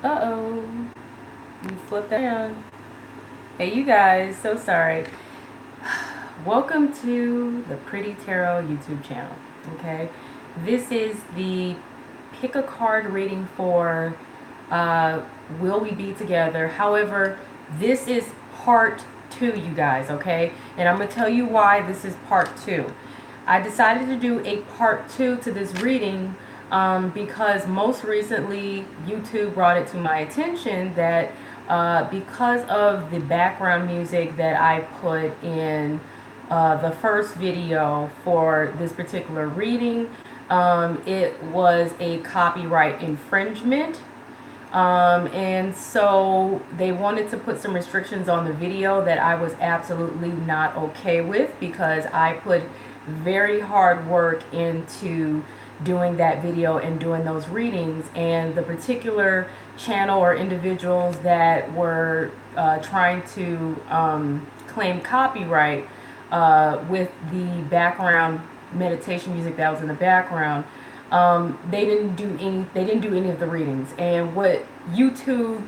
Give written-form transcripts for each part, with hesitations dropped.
Uh-oh. We flipped that around. Hey, you guys. So sorry. Welcome to the Pretty Tarot YouTube channel. Okay. This is the pick a card reading for Will We Be Together. However, this is part 2, you guys. Okay. And I'm going to tell you why this is part 2. I decided to do a part 2 to this reading because most recently YouTube brought it to my attention that because of the background music that I put in the first video for this particular reading, it was a copyright infringement. And so they wanted to put some restrictions on the video that I was absolutely not okay with, because I put very hard work into doing that video and doing those readings, and the particular channel or individuals that were trying to claim copyright with the background meditation music that was in the background, they didn't do any of the readings. And what YouTube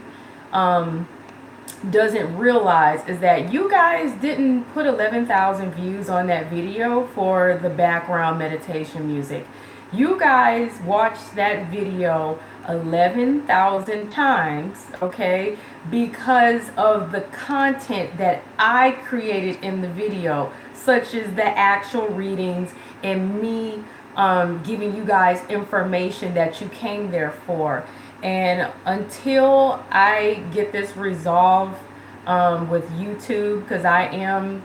doesn't realize is that you guys didn't put 11,000 views on that video for the background meditation music. You guys watched that video 11,000 times, okay, because of the content that I created in the video, such as the actual readings and me giving you guys information that you came there for. And until I get this resolved with YouTube, because I am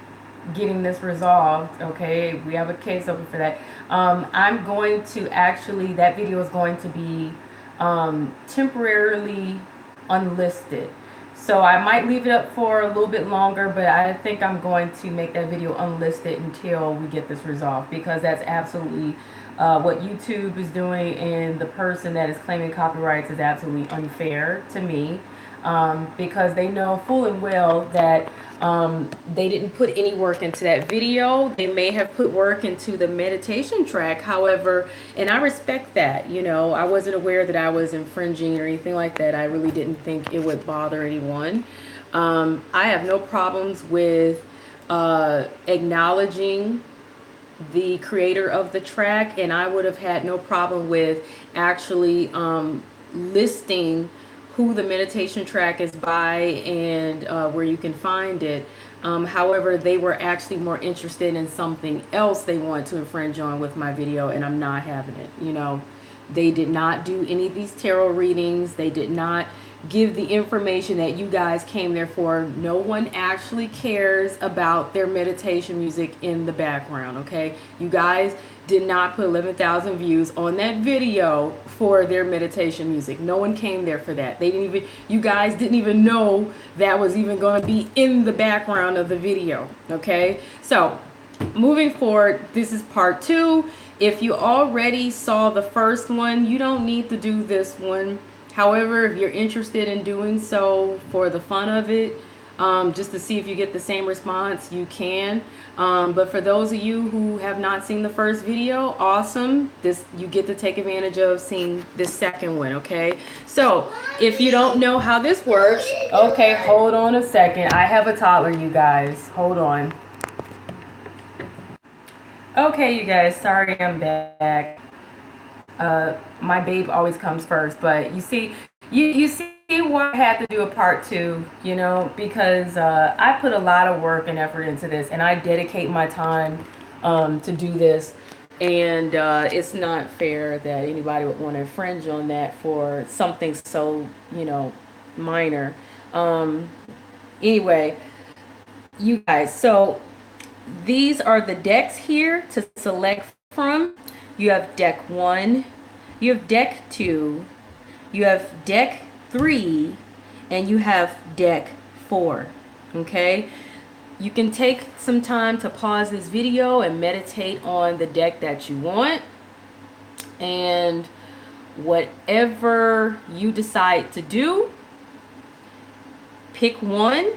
getting this resolved, okay, we have a case open for that. I'm going to actually, that video is going to be temporarily unlisted. So I might leave it up for a little bit longer, but I think I'm going to make that video unlisted until we get this resolved, because that's absolutely what YouTube is doing, and the person that is claiming copyrights is absolutely unfair to me, because they know full and well that they didn't put any work into that video. They may have put work into the meditation track, however, and I respect that. You know, I wasn't aware that I was infringing or anything like that. I really didn't think it would bother anyone. I have no problems with acknowledging the creator of the track, and I would have had no problem with actually listing who the meditation track is by and where you can find it. However, they were actually more interested in something else they wanted to infringe on with my video, and I'm not having it. You know, they did not do any of these tarot readings. They did not give the information that you guys came there for. No one actually cares about their meditation music in the background, okay? You guys did not put 11,000 views on that video for their meditation music. No one came there for that. They didn't even, you guys didn't even know that was even going to be in the background of the video, okay? So moving forward, this is part 2. If you already saw the first one, you don't need to do this one. However, if you're interested in doing so for the fun of it, just to see if you get the same response, you can. But for those of you who have not seen the first video, awesome. You get to take advantage of seeing this second one, okay? So if you don't know how this works, okay, hold on a second. I have a toddler, you guys. Hold on. Okay, you guys, sorry I'm back. My babe always comes first, but you see, you see why I had to do a part 2, you know, because I put a lot of work and effort into this, and I dedicate my time to do this, and it's not fair that anybody would want to infringe on that for something so, you know, minor. Anyway, you guys, so these are the decks here to select from. You have deck 1, you have deck 2, you have deck 3, and you have deck 4. Okay? You can take some time to pause this video and meditate on the deck that you want. And whatever you decide to do, pick one.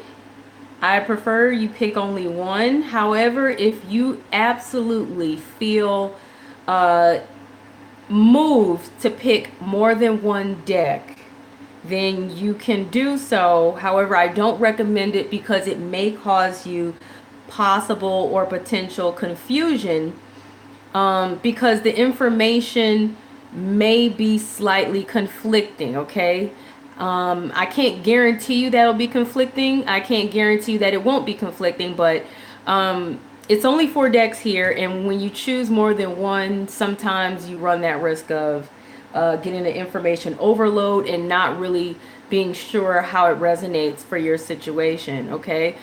I prefer you pick only one. However, if you absolutely feel moved to pick more than one deck, then you can do so. However, I don't recommend it because it may cause you possible or potential confusion, because the information may be slightly conflicting, okay? I can't guarantee you that it'll be conflicting. I can't guarantee you that it won't be conflicting, but it's only 4 decks here, and when you choose more than one, sometimes you run that risk of getting the information overload and not really being sure how it resonates for your situation, okay?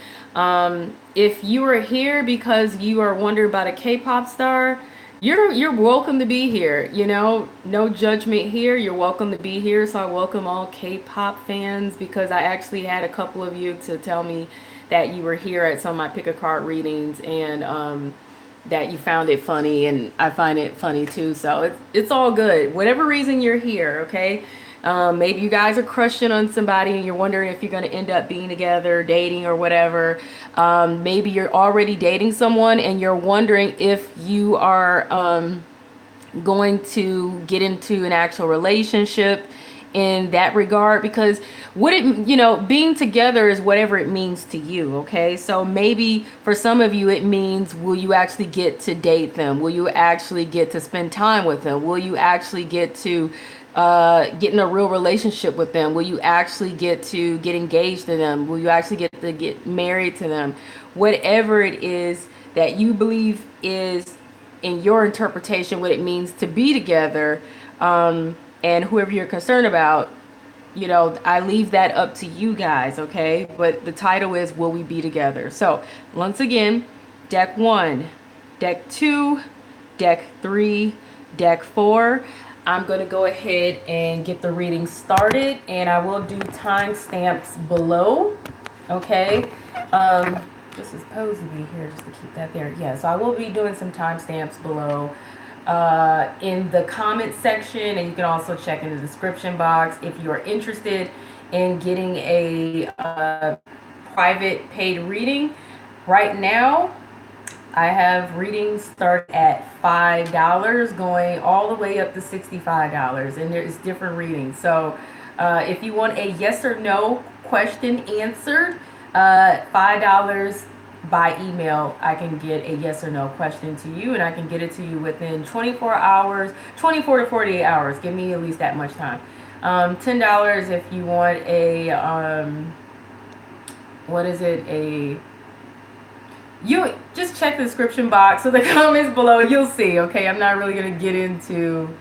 If you are here because you are wondering about a K-pop star, you're welcome to be here. You know, no judgment here. You're welcome to be here. So I welcome all K-pop fans, because I actually had a couple of you to tell me that you were here at some of my pick a card readings, and that you found it funny, and I find it funny too. So it's all good. Whatever reason you're here, okay? Maybe you guys are crushing on somebody and you're wondering if you're going to end up being together, dating, or whatever. Maybe you're already dating someone and you're wondering if you are going to get into an actual relationship in that regard, because what it, you know, being together is whatever it means to you, okay? So maybe for some of you it means, will you actually get to date them? Will you actually get to spend time with them? Will you actually get to get in a real relationship with them? Will you actually get to get engaged to them? Will you actually get to get married to them? Whatever it is that you believe is, in your interpretation, what it means to be together, and whoever you're concerned about, you know, I leave that up to you guys, okay? But the title is, will we be together? So once again, deck 1, deck 2, deck 3, deck 4. I'm going to go ahead and get the reading started, and I will do timestamps below, okay? This is supposed to be here just to keep that there. Yeah, so I will be doing some timestamps below in the comment section, and you can also check in the description box if you are interested in getting a private paid reading. Right now, I have readings start at $5 going all the way up to $65, and there's different readings. So if you want a yes or no question answered, $5 by email, I can get a yes or no question to you, and I can get it to you within 24 hours, 24 to 48 hours. Give me at least that much time. $10 if you want a, what is it, you just check the description box or the comments below, you'll see, okay? I'm not really going to get into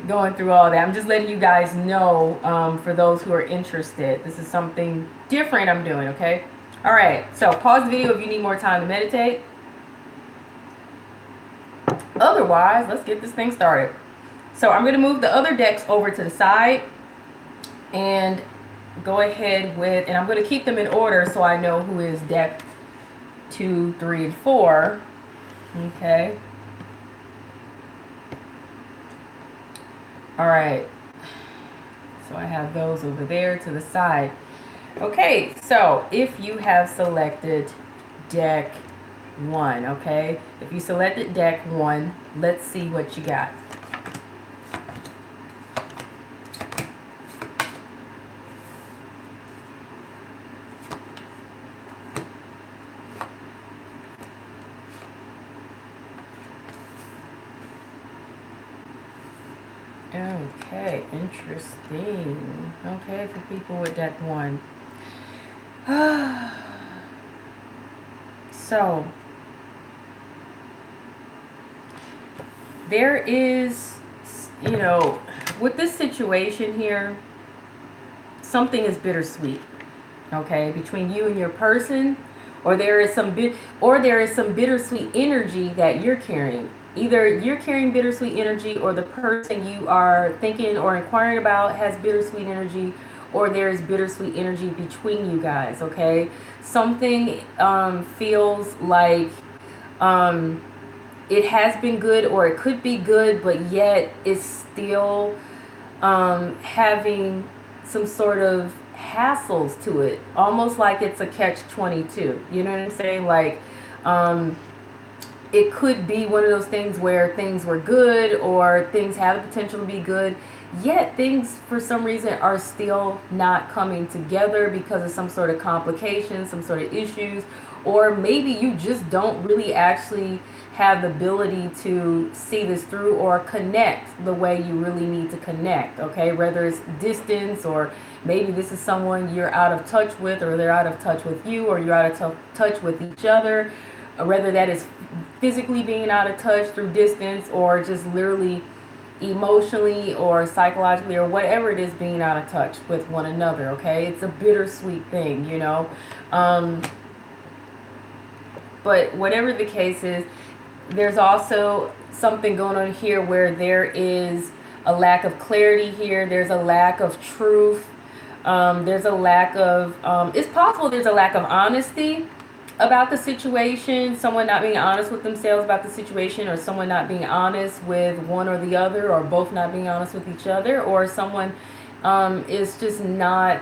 going through all that. I'm just letting you guys know, for those who are interested, this is something different I'm doing, okay? All right, so pause the video if you need more time to meditate. Otherwise, let's get this thing started. So I'm going to move the other decks over to the side and go ahead with, and I'm going to keep them in order so I know who is deck 2, 3, and 4. Okay. All right. So I have those over there to the side. Okay, so if you have selected deck 1, okay? If you selected deck 1, let's see what you got. Okay, interesting. Okay, for people with deck 1. So, there is, you know, with this situation here, something is bittersweet, okay, between you and your person, or there is some bittersweet energy that you're carrying. Either you're carrying bittersweet energy, or the person you are thinking or inquiring about has bittersweet energy, or there is bittersweet energy between you guys, okay? Something feels like it has been good, or it could be good, but yet it's still having some sort of hassles to it, almost like it's a catch-22. You know what I'm saying? Like, it could be one of those things where things were good, or things have the potential to be good, yet things for some reason are still not coming together because of some sort of complications, some sort of issues, or maybe you just don't really actually have the ability to see this through or connect the way you really need to connect, okay? Whether it's distance, or maybe this is someone you're out of touch with, or they're out of touch with you, or you're out of touch with each other, or whether that is physically being out of touch through distance, or just literally emotionally or psychologically, or whatever it is, being out of touch with one another, okay? It's a bittersweet thing, you know? But whatever the case is, there's also something going on here where there is a lack of clarity here. There's a lack of truth. There's a lack of, it's possible there's a lack of honesty about the situation. Someone not being honest with themselves about the situation, or someone not being honest with one or the other, or both not being honest with each other, or someone is just not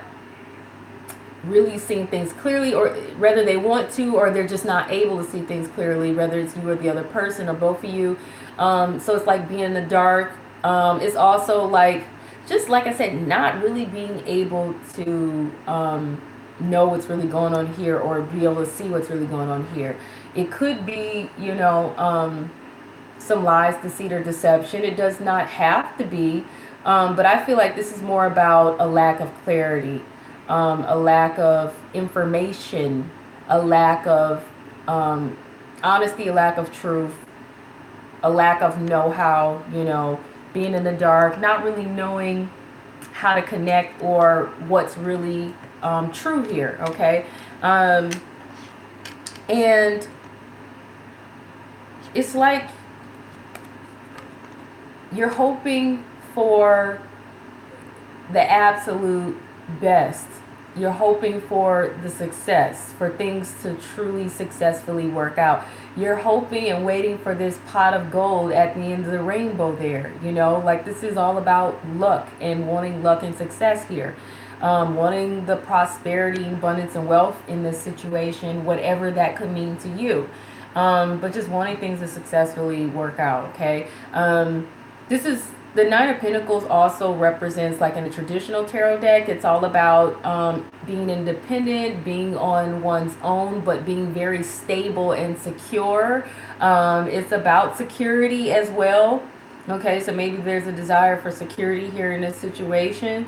really seeing things clearly, or whether they want to, or they're just not able to see things clearly, whether it's you or the other person, or both of you. So it's like being in the dark. It's also like, just like I said, not really being able to know what's really going on here, or be able to see what's really going on here. It could be, you know, some lies, deceit, or deception. It does not have to be, but I feel like this is more about a lack of clarity, a lack of information, a lack of honesty, a lack of truth, a lack of know-how, you know, being in the dark, not really knowing how to connect, or what's really true here, okay? And it's like you're hoping for the absolute best. You're hoping for the success, for things to truly successfully work out. You're hoping and waiting for this pot of gold at the end of the rainbow there. You know, like, this is all about luck, and wanting luck and success here. Wanting the prosperity, abundance, and wealth in this situation, whatever that could mean to you. But just wanting things to successfully work out, okay? This is the Nine of Pentacles also represents, like in a traditional tarot deck, it's all about being independent, being on one's own, but being very stable and secure. It's about security as well. Okay, so maybe there's a desire for security here in this situation.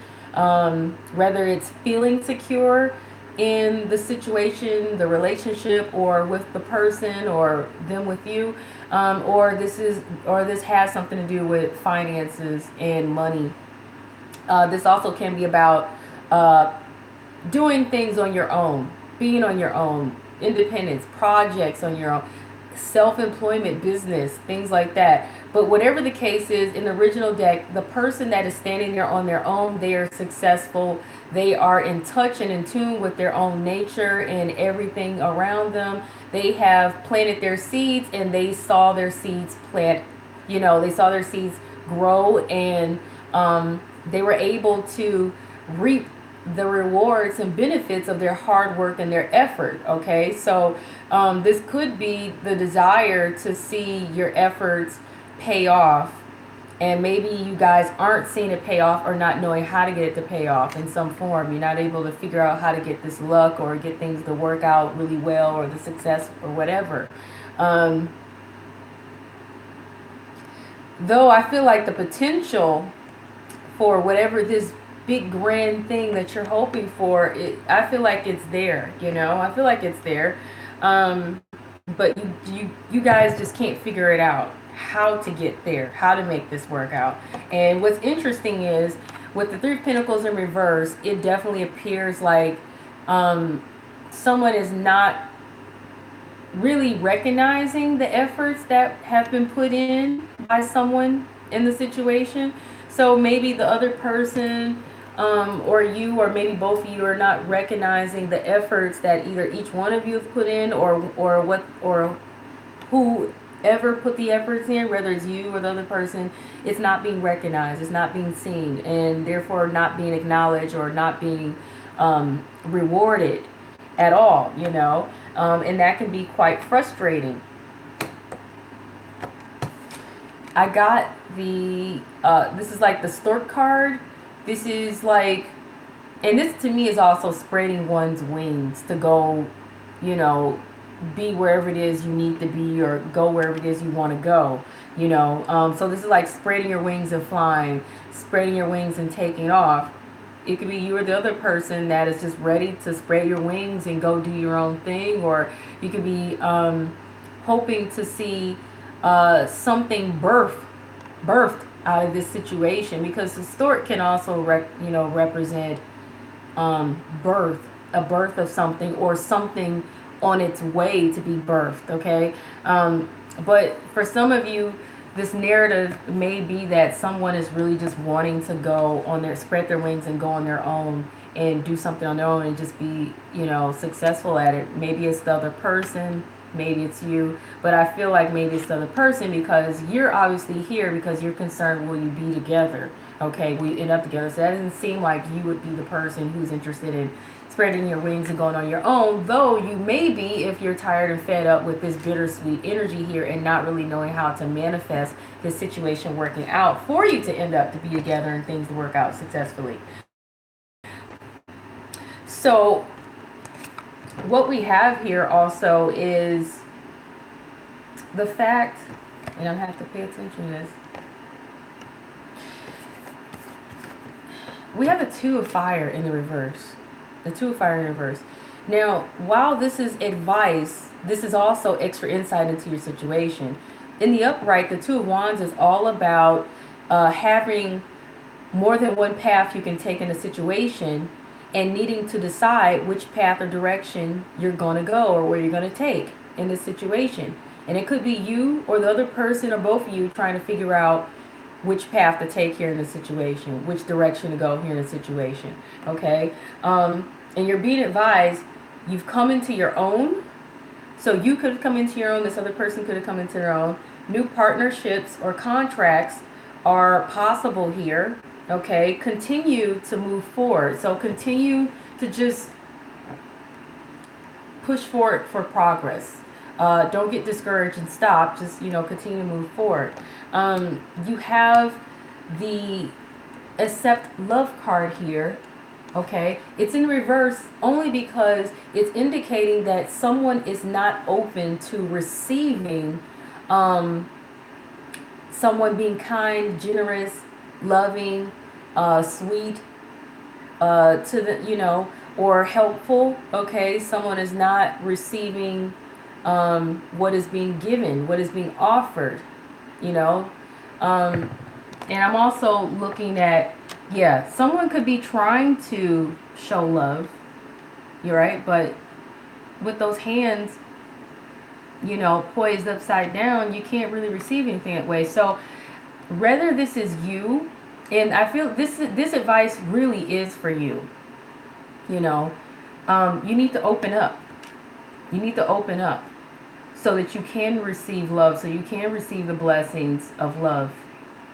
Whether it's feeling secure in the situation, the relationship, or with the person, or them with you, or this has something to do with finances and money. This also can be about doing things on your own, being on your own, independence, projects on your own, self-employment, business, things like that. But whatever the case is, in the original deck, the person that is standing there on their own, they are successful. They are in touch and in tune with their own nature and everything around them. They have planted their seeds, and they saw their seeds plant, you know, they saw their seeds grow, and they were able to reap the rewards and benefits of their hard work and their effort. Okay, so this could be the desire to see your efforts pay off, and maybe you guys aren't seeing it pay off, or not knowing how to get it to pay off in some form. You're not able to figure out how to get this luck, or get things to work out really well, or the success, or whatever. Though I feel like the potential for whatever this big grand thing that you're hoping for, I feel like it's there, you know, I feel like it's there. But you guys just can't figure it out, how to get there, how to make this work out. And what's interesting is, with the Three of Pentacles in reverse, it definitely appears like someone is not really recognizing the efforts that have been put in by someone in the situation. So maybe the other person, or you, or maybe both of you, are not recognizing the efforts that either each one of you have put in, or whoever put the efforts in, whether it's you or the other person. It's not being recognized, it's not being seen, and therefore not being acknowledged, or not being rewarded at all, you know. And that can be quite frustrating. I got this is like the stork card. This is like, and this to me is also spreading one's wings to go, you know, be wherever it is you need to be or go wherever it is you want to go, you know. So this is like spreading your wings and flying, spreading your wings and taking off. It could be you or the other person that is just ready to spread your wings and go do your own thing, or you could be hoping to see something birthed out of this situation, because the stork can also represent birth, a birth of something, or something on its way to be birthed. Okay, but for some of you, this narrative may be that someone is really just wanting to go on their, spread their wings and go on their own and do something on their own and just be, you know, successful at it. Maybe it's the other person, maybe it's you, but I feel like maybe it's the other person, because you're obviously here because you're concerned, will you be together? Okay, we end up together. So that doesn't seem like you would be the person who's interested in spreading your wings and going on your own, though you may be if you're tired and fed up with this bittersweet energy here and not really knowing how to manifest this situation working out for you to end up to be together and things to work out successfully. So what we have here also is the fact, and I have to pay attention to this, we have the Two of Fire in the reverse. The Two of Fire in reverse. Now, while this is advice, this is also extra insight into your situation. In the upright, the Two of Wands is all about having more than one path you can take in a situation and needing to decide which path or direction you're going to go or where you're going to take in this situation. And it could be you or the other person or both of you trying to figure out which path to take here in this situation, which direction to go here in the situation. Okay? And you're being advised, you've come into your own. So you could have come into your own, this other person could have come into their own. New partnerships or contracts are possible here. Okay? Continue to move forward. So continue to just push forward for progress. Don't get discouraged and stop. Just, you know, continue to move forward. You have the Accept Love card here. Okay, it's in reverse only because it's indicating that someone is not open to receiving someone being kind, generous, loving, sweet, to the, you know, or helpful. Okay, someone is not receiving what is being given, what is being offered, you know. And I'm also looking at, yeah, someone could be trying to show love, you're right, but with those hands, you know, poised upside down, you can't really receive anything that way. So whether this is you, and I feel this advice really is for you, you know, you need to open up. You need to open up so that you can receive love, so you can receive the blessings of love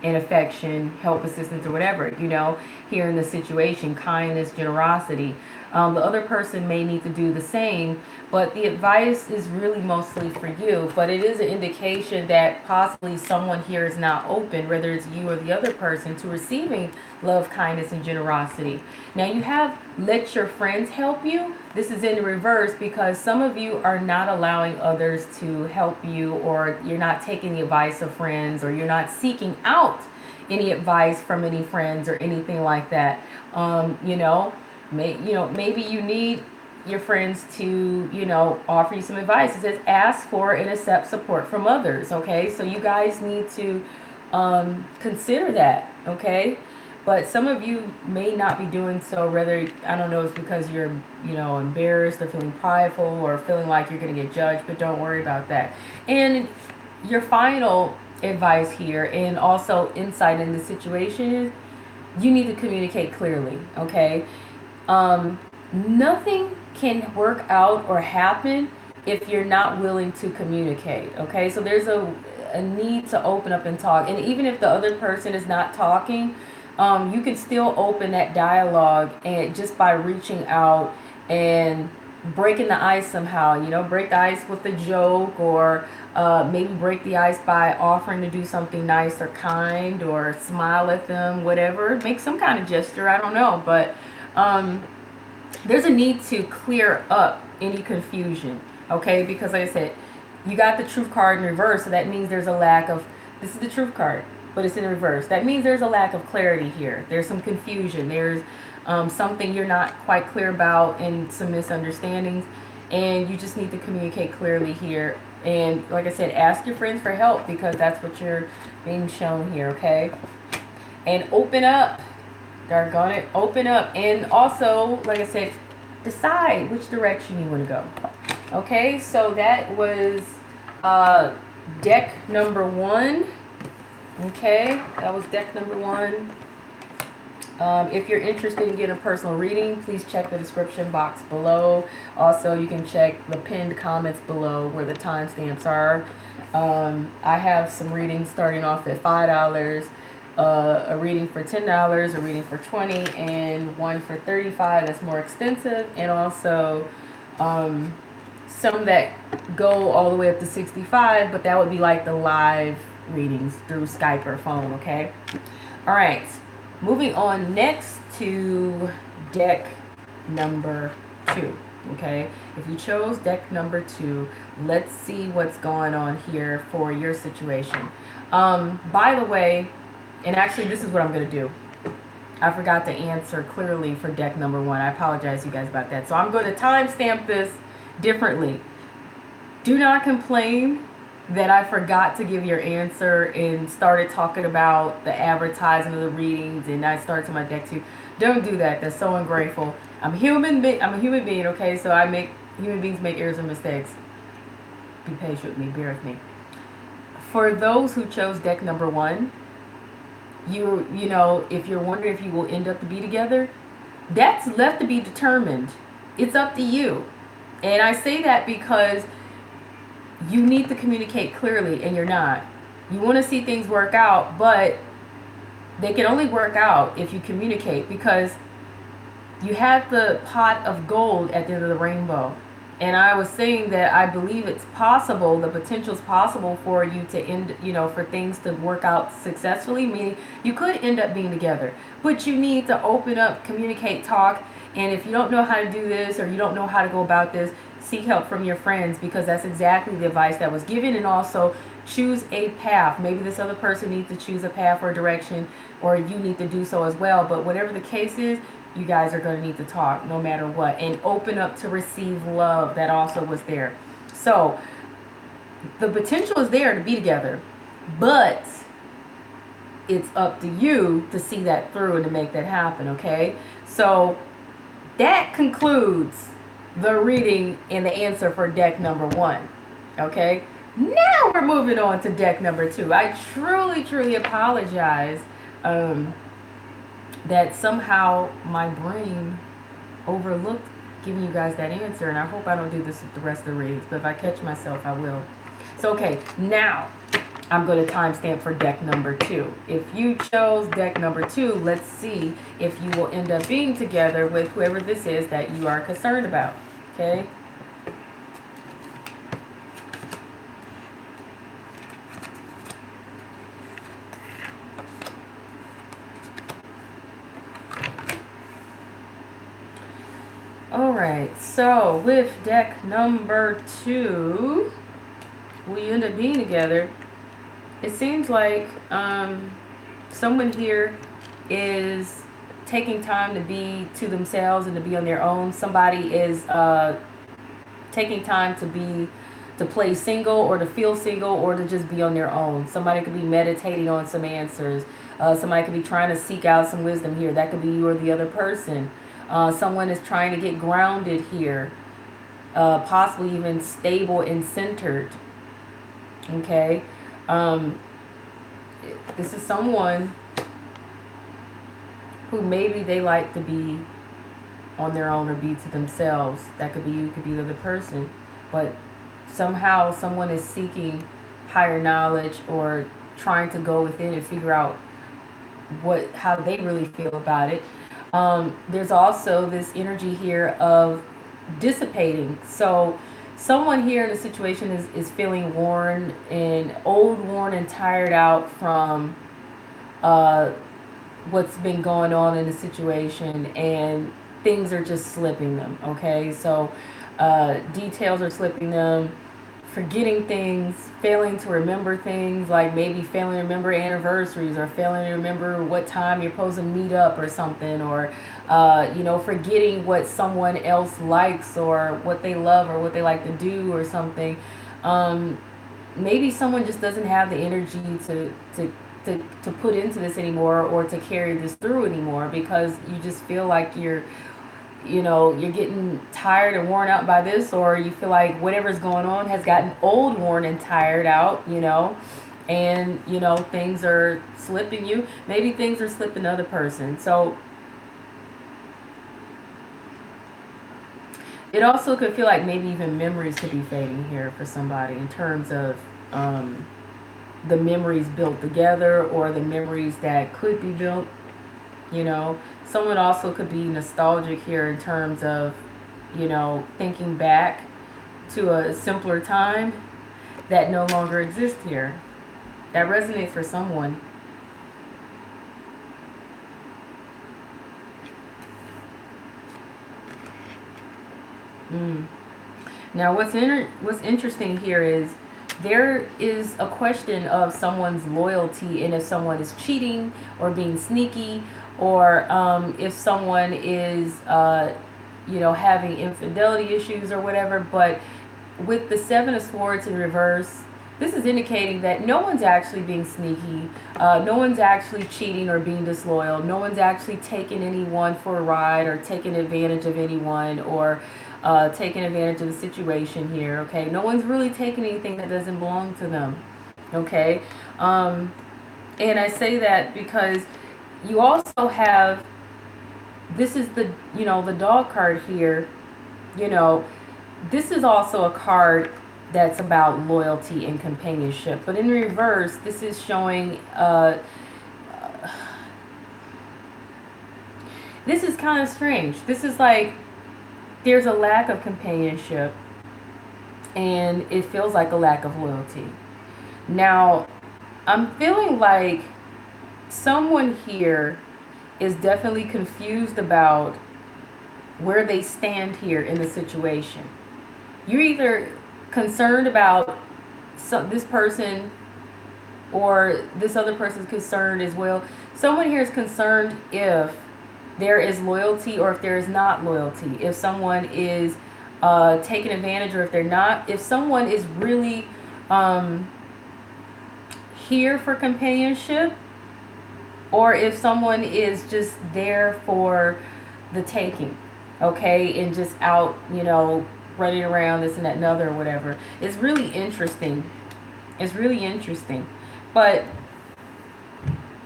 and affection, help, assistance, or whatever, you know, here in the situation, kindness, generosity. The other person may need to do the same, but the advice is really mostly for you. But it is an indication that possibly someone here is not open, whether it's you or the other person, to receiving love, kindness, and generosity. Now you have let your friends help you. This is in reverse because some of you are not allowing others to help you, or you're not taking the advice of friends, or you're not seeking out any advice from any friends or anything like that. You know, maybe you need your friends to, you know, offer you some advice. It says ask for and accept support from others. Okay, so you guys need to consider that. Okay, but some of you may not be doing so. Whether, I don't know, it's because you're, you know, embarrassed or feeling prideful or feeling like you're going to get judged, but don't worry about that. And your final advice here, and also insight in the situation, is you need to communicate clearly. Okay, nothing can work out or happen if you're not willing to communicate. Okay, so there's a need to open up and talk. And even if the other person is not talking, you can still open that dialogue, and just by reaching out and breaking the ice somehow, you know, break the ice with a joke, or maybe break the ice by offering to do something nice or kind, or smile at them, whatever, make some kind of gesture, I don't know. But there's a need to clear up any confusion, okay? Because like I said, you got the truth card in reverse, so that means there's a lack of, this is the truth card, but it's in reverse. That means there's a lack of clarity here. There's some confusion. There's something you're not quite clear about, and some misunderstandings, and you just need to communicate clearly here. And like I said, ask your friends for help, because that's what you're being shown here, okay? And open up. Doggone it, open up. And also, like I said, decide which direction you want to go. Okay, so that was deck number 1. Okay, that was deck number 1. If you're interested in getting a personal reading, please check the description box below. Also, you can check the pinned comments below where the timestamps are. I have some readings starting off at $5, a reading for $10, a reading for $20, and one for $35 that's more extensive, and also some that go all the way up to $65, but that would be like the live readings through Skype or phone, okay? All right, moving on next to deck number 2, okay? If you chose deck number 2, let's see what's going on here for your situation. By the way, and actually, this is what I'm going to do. I forgot to answer clearly for deck number 1. I apologize, you guys, about that. So I'm going to timestamp this differently. Do not complain that I forgot to give your answer and started talking about the advertising of the readings, and I started to my deck 2. Don't do that. That's so ungrateful. I'm a human being, okay? So human beings make errors and mistakes. Be patient with me. Bear with me. For those who chose deck number 1, you know, if you're wondering if you will end up to be together, that's left to be determined. It's up to you. And I say that because you need to communicate clearly, and you're not. You want to see things work out, but they can only work out if you communicate, because you have the pot of gold at the end of the rainbow. And I was saying that I believe it's possible, the potential is possible for you to end, you know, for things to work out successfully, meaning you could end up being together. But you need to open up, communicate, talk. And if you don't know how to do this, or you don't know how to go about this, seek help from your friends, because that's exactly the advice that was given. And also choose a path. Maybe this other person needs to choose a path or a direction, or you need to do so as well. But whatever the case is, you guys are going to need to talk no matter what, and open up to receive love. That also was there. So the potential is there to be together, but it's up to you to see that through and to make that happen, okay? So that concludes the reading and the answer for deck number 1, okay? Now we're moving on to deck number 2. I truly apologize that somehow my brain overlooked giving you guys that answer, and I hope I don't do this with the rest of the readings, but if I catch myself, I will. So, okay, now I'm going to timestamp for deck number 2. If you chose deck number 2, let's see if you will end up being together with whoever this is that you are concerned about, okay? Alright, so with deck number 2, we end up being together. It seems like someone here is taking time to be to themselves and to be on their own. Somebody is taking time to play single, or to feel single, or to just be on their own. Somebody could be meditating on some answers. Somebody could be trying to seek out some wisdom here. That could be you or the other person. Someone is trying to get grounded here, possibly even stable and centered. Okay, this is someone who maybe they like to be on their own or be to themselves. That could be you, could be the other person, but somehow someone is seeking higher knowledge, or trying to go within and figure out how they really feel about it. There's also this energy here of dissipating. So someone here in the situation is feeling worn and old, worn and tired out from uh, what's been going on in the situation, and things are just slipping them. Okay, so details are slipping them, forgetting things, failing to remember things, like maybe failing to remember anniversaries or failing to remember what time you're supposed to meet up or something, or forgetting what someone else likes or what they love or what they like to do or something. um, Maybe someone just doesn't have the energy to put into this anymore, or to carry this through anymore, because you just feel like you're getting tired and worn out by this, or you feel like whatever's going on has gotten old, worn and tired out, and things are slipping you. Maybe things are slipping the other person. So it also could feel like maybe even memories could be fading here for somebody, in terms of um, the memories built together, or the memories that could be built. Someone also could be nostalgic here, in terms of thinking back to a simpler time that no longer exists here. That resonates for someone. mm. Now what's interesting here is there is a question of someone's loyalty, and if someone is cheating or being sneaky, or if someone is having infidelity issues or whatever. But with the Seven of Swords in reverse, this is indicating that no one's actually being sneaky. No one's actually cheating or being disloyal. No one's actually taking anyone for a ride, or taking advantage of anyone, or taking advantage of the situation here. Okay, no one's really taking anything that doesn't belong to them. Okay, and I say that because you also have, this is the dog card here. you know this is also a card that's about loyalty and companionship, but in reverse, this is showing this is kind of strange. This is like there's a lack of companionship, and it feels like a lack of loyalty. Now, I'm feeling like someone here is definitely confused about where they stand here in the situation. You're either concerned about this person, or this other person's concerned as well. Someone here is concerned if there is loyalty, or if there is not loyalty. If someone is taking advantage, or if they're not. If someone is really here for companionship, or if someone is just there for the taking, okay, and just out, running around this and that and other, or whatever. It's really interesting. It's really interesting. But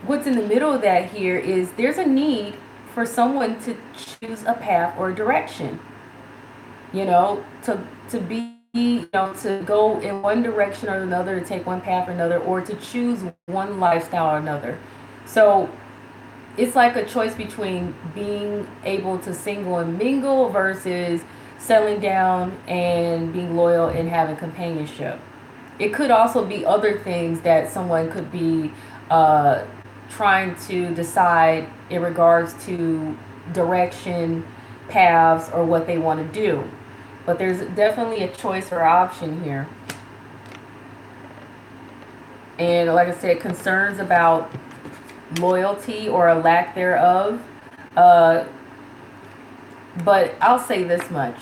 what's in the middle of that here is there's a need for someone to choose a path or a direction, to be, to go in one direction or another, to take one path or another, or to choose one lifestyle or another. So it's like a choice between being able to single and mingle versus settling down and being loyal and having companionship. It could also be other things that someone could be trying to decide in regards to direction, paths, or what they want to do. But there's definitely a choice or option here. And like I said, concerns about loyalty or a lack thereof. But I'll say this much.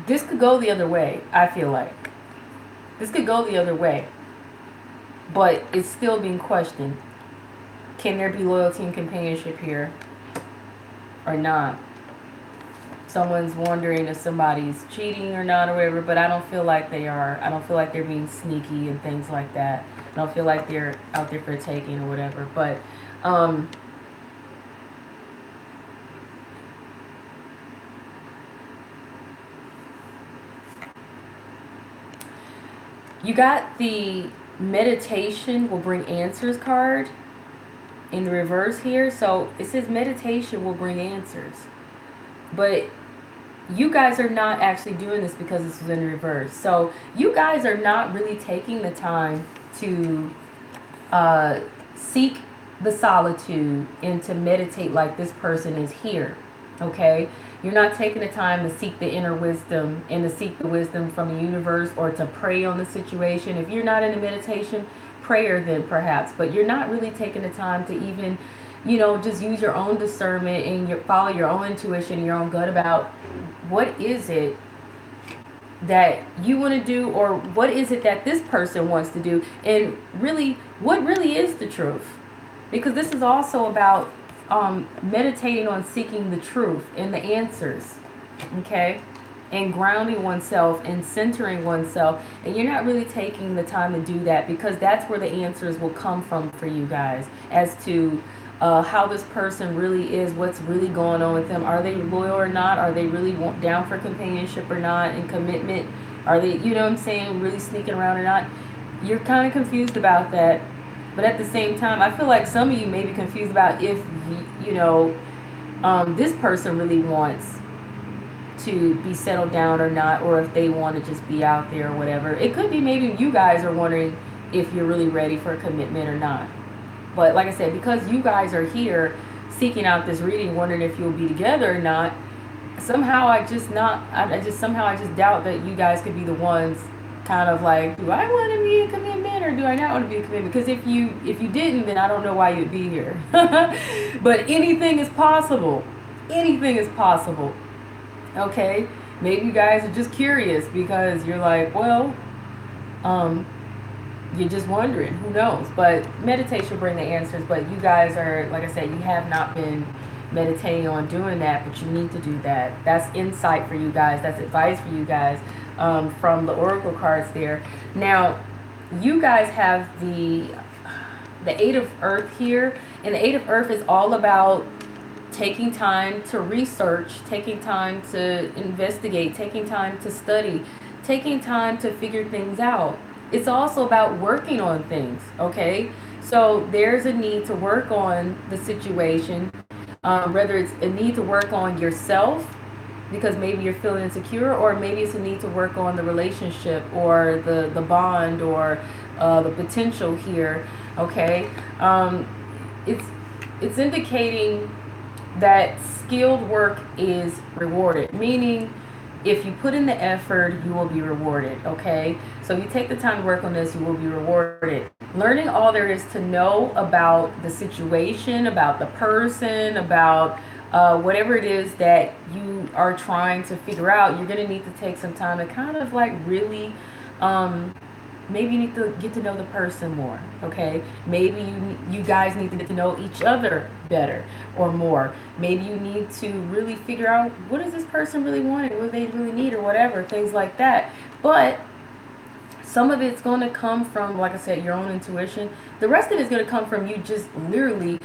This could go the other way, I feel like. This could go the other way. But it's still being questioned. Can there be loyalty and companionship here or not? Someone's wondering if somebody's cheating or not, or whatever, but I don't feel like they are. I don't feel like they're being sneaky and things like that. I don't feel like they're out there for taking or whatever. But you got the meditation will bring answers card. in the reverse here. So it says meditation will bring answers. But you guys are not actually doing this because this is in reverse. So you guys are not really taking the time to seek the solitude and to meditate like this person is here. Okay? You're not taking the time to seek the inner wisdom and to seek the wisdom from the universe or to pray on the situation. If you're not in a meditation, prayer then perhaps. But you're not really taking the time to even, just use your own discernment and follow your own intuition and your own gut about what is it that you want to do, or what is it that this person wants to do, and really, what really is the truth? Because this is also about meditating on seeking the truth and the answers, okay? And grounding oneself and centering oneself. And you're not really taking the time to do that, because that's where the answers will come from for you guys as to how this person really is, what's really going on with them. Are they loyal or not? Are they really down for companionship or not, and commitment? Are they, you know what I'm saying, really sneaking around or not? You're kind of confused about that. But at the same time, I feel like some of you may be confused about if, this person really wants to be settled down or not, or if they want to just be out there or whatever. It could be maybe you guys are wondering if you're really ready for a commitment or not. But like I said, because you guys are here seeking out this reading, wondering if you'll be together or not, somehow I just doubt that you guys could be the ones kind of like, do I want to be a commitment or do I not want to be a commitment? Because if you didn't, then I don't know why you'd be here. But anything is possible. Anything is possible. Okay? Maybe you guys are just curious because you're like, well, you're just wondering, who knows? But meditation will bring the answers. But you guys are, like I said, you have not been meditating on doing that, but you need to do that. That's insight for you guys. That's advice for you guys from the oracle cards there. Now, you guys have the Eight of Earth here, and the Eight of Earth is all about taking time to research, taking time to investigate, taking time to study, taking time to figure things out. It's also about working on things, okay? So there's a need to work on the situation, whether it's a need to work on yourself because maybe you're feeling insecure, or maybe it's a need to work on the relationship or the bond or the potential here, okay? It's indicating that skilled work is rewarded, meaning if you put in the effort, you will be rewarded, okay? So you take the time to work on this, you will be rewarded. Learning all there is to know about the situation, about the person, about whatever it is that you are trying to figure out, you're going to need to take some time to kind of like really, maybe you need to get to know the person more, okay? Maybe you guys need to get to know each other better or more. Maybe you need to really figure out, what does this person really want, what do they really need, or whatever, things like that. But some of it's going to come from, like I said, your own intuition. The rest of it's going to come from you just literally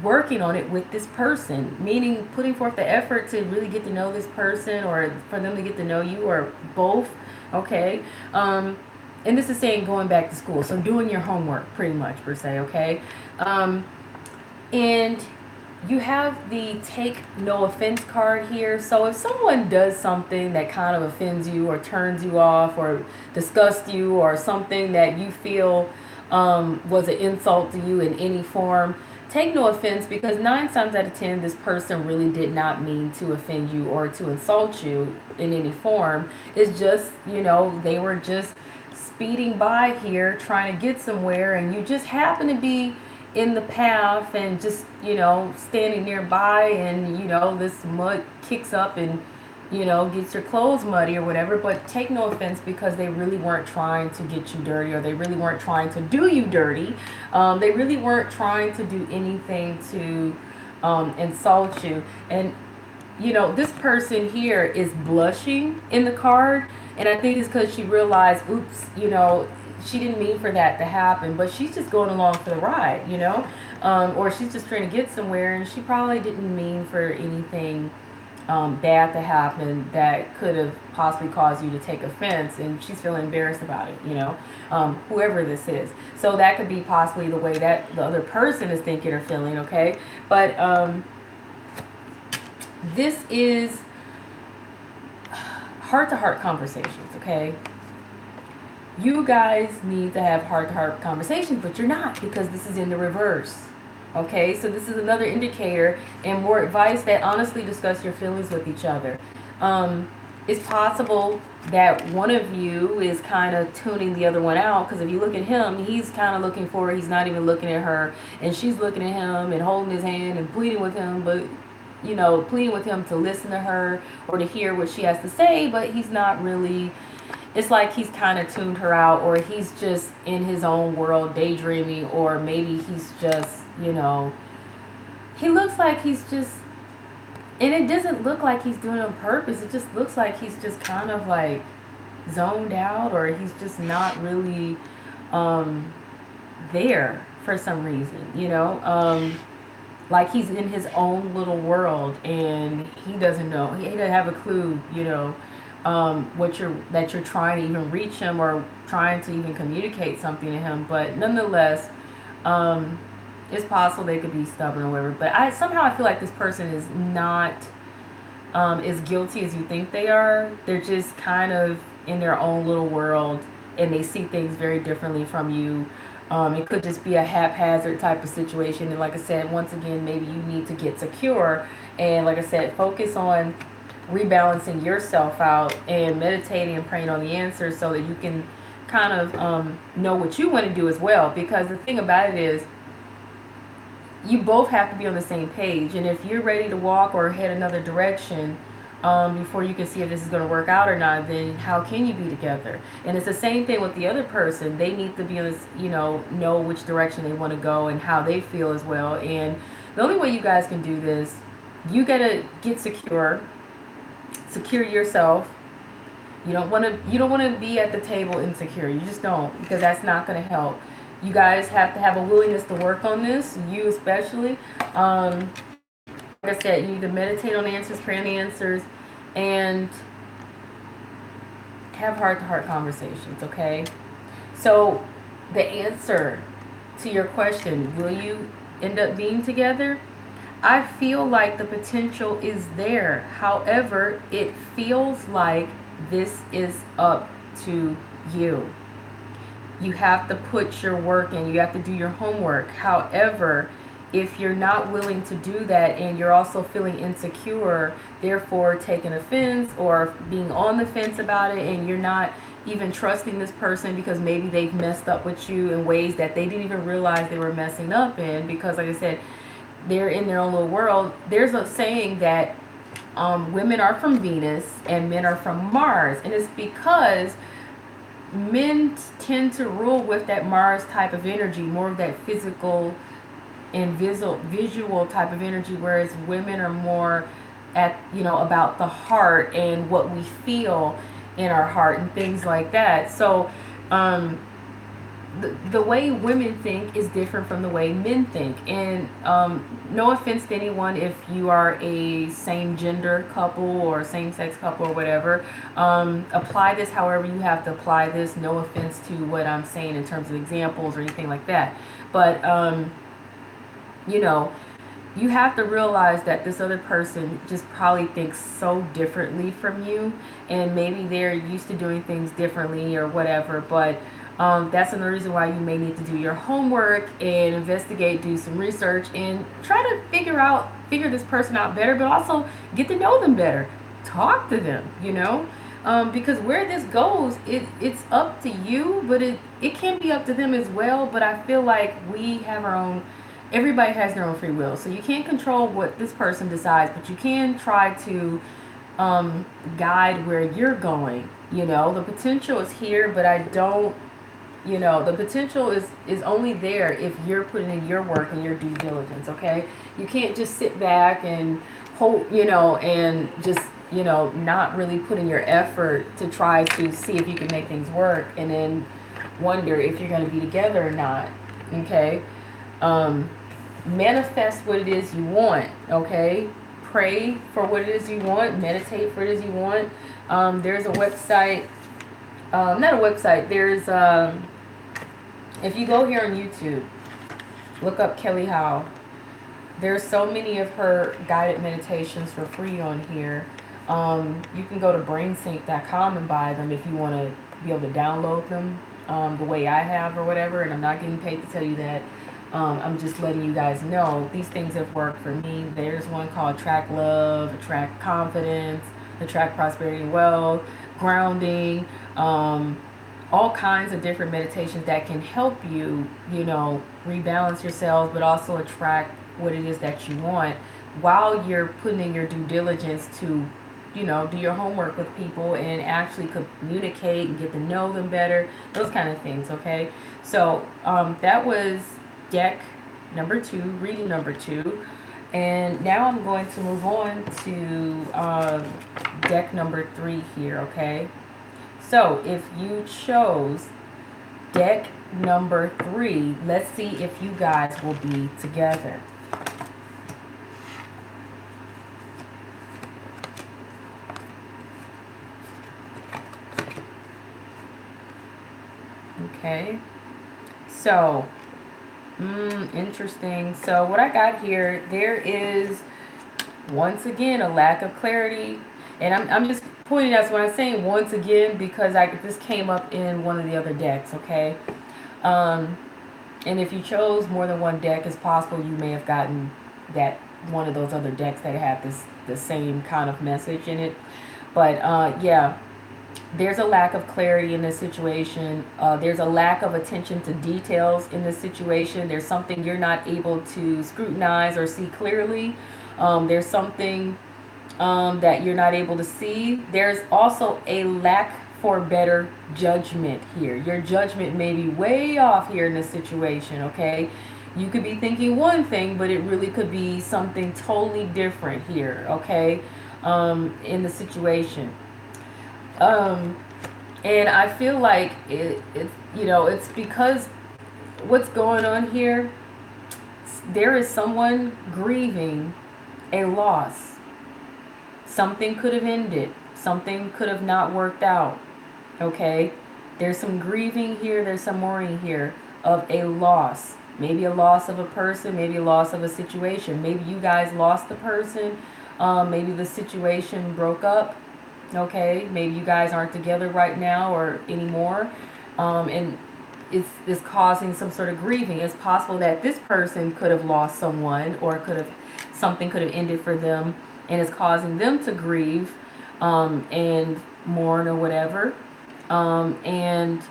working on it with this person, meaning putting forth the effort to really get to know this person, or for them to get to know you, or both, okay? And this is saying going back to school, so doing your homework pretty much per se, okay? And you have the take no offense card here. So if someone does something that kind of offends you or turns you off or disgusts you, or something that you feel was an insult to you in any form, take no offense, because 9 times out of 10 this person really did not mean to offend you or to insult you in any form. It's just, they were just speeding by here trying to get somewhere, and you just happen to be in the path and just, standing nearby, and, this mud kicks up and, gets your clothes muddy or whatever. But take no offense, because they really weren't trying to get you dirty, or they really weren't trying to do you dirty. They really weren't trying to do anything to insult you. And, this person here is blushing in the card. And I think it's because she realized, oops, she didn't mean for that to happen, but she's just going along for the ride, or she's just trying to get somewhere, and she probably didn't mean for anything bad to happen that could have possibly caused you to take offense, and she's feeling embarrassed about it, whoever this is. So that could be possibly the way that the other person is thinking or feeling, okay? But this is heart-to-heart conversations, okay? You guys need to have heart-to-heart conversations, but you're not, because this is in the reverse. Okay, so this is another indicator and more advice that honestly discuss your feelings with each other. It's possible that one of you is kind of tuning the other one out, because if you look at him, he's kind of looking for her, he's not even looking at her, and she's looking at him and holding his hand and pleading with him, but pleading with him to listen to her or to hear what she has to say, but he's not really. It's like he's kind of tuned her out, or he's just in his own world daydreaming, or maybe he's just, he looks like he's just, and it doesn't look like he's doing it on purpose. It just looks like he's just kind of like zoned out, or he's just not really there for some reason, like he's in his own little world and he doesn't know, he doesn't have a clue, that you're trying to even reach him or trying to even communicate something to him. But nonetheless, it's possible they could be stubborn or whatever. But I feel like this person is not as guilty as you think they are. They're just kind of in their own little world and they see things very differently from you. It could just be a haphazard type of situation. And like I said, once again, maybe you need to get secure. And like I said, focus on rebalancing yourself out and meditating and praying on the answers so that you can kind of know what you want to do as well. Because the thing about it is, you both have to be on the same page. And if you're ready to walk or head another direction before you can see if this is going to work out or not, then how can you be together? And it's the same thing with the other person. They need to be on this, know which direction they want to go and how they feel as well. And the only way you guys can do this, you got to get secure yourself. You don't want to be at the table insecure. You just don't, because that's not going to help. You guys have to have a willingness to work on this, you especially. Like I said, you need to meditate on the answers, pray on the answers, and have heart-to-heart conversations, okay? So the answer to your question, will you end up being together? I feel like the potential is there. However, it feels like this is up to you. You have to put your work in. You have to do your homework. However, if you're not willing to do that and you're also feeling insecure, therefore taking offense or being on the fence about it, and you're not even trusting this person because maybe they've messed up with you in ways that they didn't even realize they were messing up in, because like I said, they're in their own little world. There's a saying that women are from Venus and men are from Mars, and it's because men tend to rule with that Mars type of energy, more of that physical and visual type of energy, whereas women are more at, about the heart and what we feel in our heart and things like that. So the way women think is different from the way men think. And no offense to anyone if you are a same gender couple or same sex couple or whatever. Apply this however you have to apply this. No offense to what I'm saying in terms of examples or anything like that. But, you have to realize that this other person just probably thinks so differently from you. And maybe they're used to doing things differently or whatever. But that's another reason why you may need to do your homework and investigate, do some research, and try to figure this person out better, but also get to know them better. Talk to them, because where this goes, it's up to you, but it can be up to them as well. But I feel like we have our own, everybody has their own free will. So you can't control what this person decides, but you can try to guide where you're going. The potential is here, but I don't, the potential is only there if you're putting in your work and your due diligence, okay? You can't just sit back and hope, and just, not really put in your effort to try to see if you can make things work and then wonder if you're going to be together or not, okay? Manifest what it is you want, okay? pray for what it is you want, meditate for what it is you want. There's a website, not a website, there's, if you go here on YouTube, look up Kelly Howe. There's so many of her guided meditations for free on here. You can go to brainsync.com and buy them if you want to be able to download them the way I have or whatever. And I'm not getting paid to tell you that. I'm just letting you guys know these things have worked for me. There's one called Attract Love, Attract Confidence, Attract Prosperity and Wealth, Grounding, all kinds of different meditations that can help you, you know, rebalance yourself, but also attract what it is that you want while you're putting in your due diligence to, you know, do your homework with people and actually communicate and get to know them better, those kind of things. Okay, so that was deck number 2, reading number 2, and now I'm going to move on to deck number 3 here. Okay, so if you chose deck number 3, let's see if you guys will be together. Okay, so interesting. So what I got here, there is once again a lack of clarity, and I'm just pointing out, so when I'm saying once again, because this came up in one of the other decks. Okay, and if you chose more than one deck, it's possible you may have gotten that one of those other decks that had the same kind of message in it. But yeah, there's a lack of clarity in this situation. There's a lack of attention to details in this situation. There's something you're not able to scrutinize or see clearly. There's something that you're not able to see. There's also a lack for better judgment here. Your judgment may be way off here in this situation, okay? You could be thinking one thing, but it really could be something totally different here, okay? In the situation. And I feel like it's, you know, it's because what's going on here, there is someone grieving a loss. Something could have ended. Something could have not worked out. Okay? There's some grieving here. There's some mourning here of a loss. Maybe a loss of a person. Maybe a loss of a situation. Maybe you guys lost the person. Maybe the situation broke up. Okay, maybe you guys aren't together right now or anymore, and it's causing some sort of grieving. It's possible that this person could have lost someone, or something could have ended for them, and it's causing them to grieve and mourn or whatever. And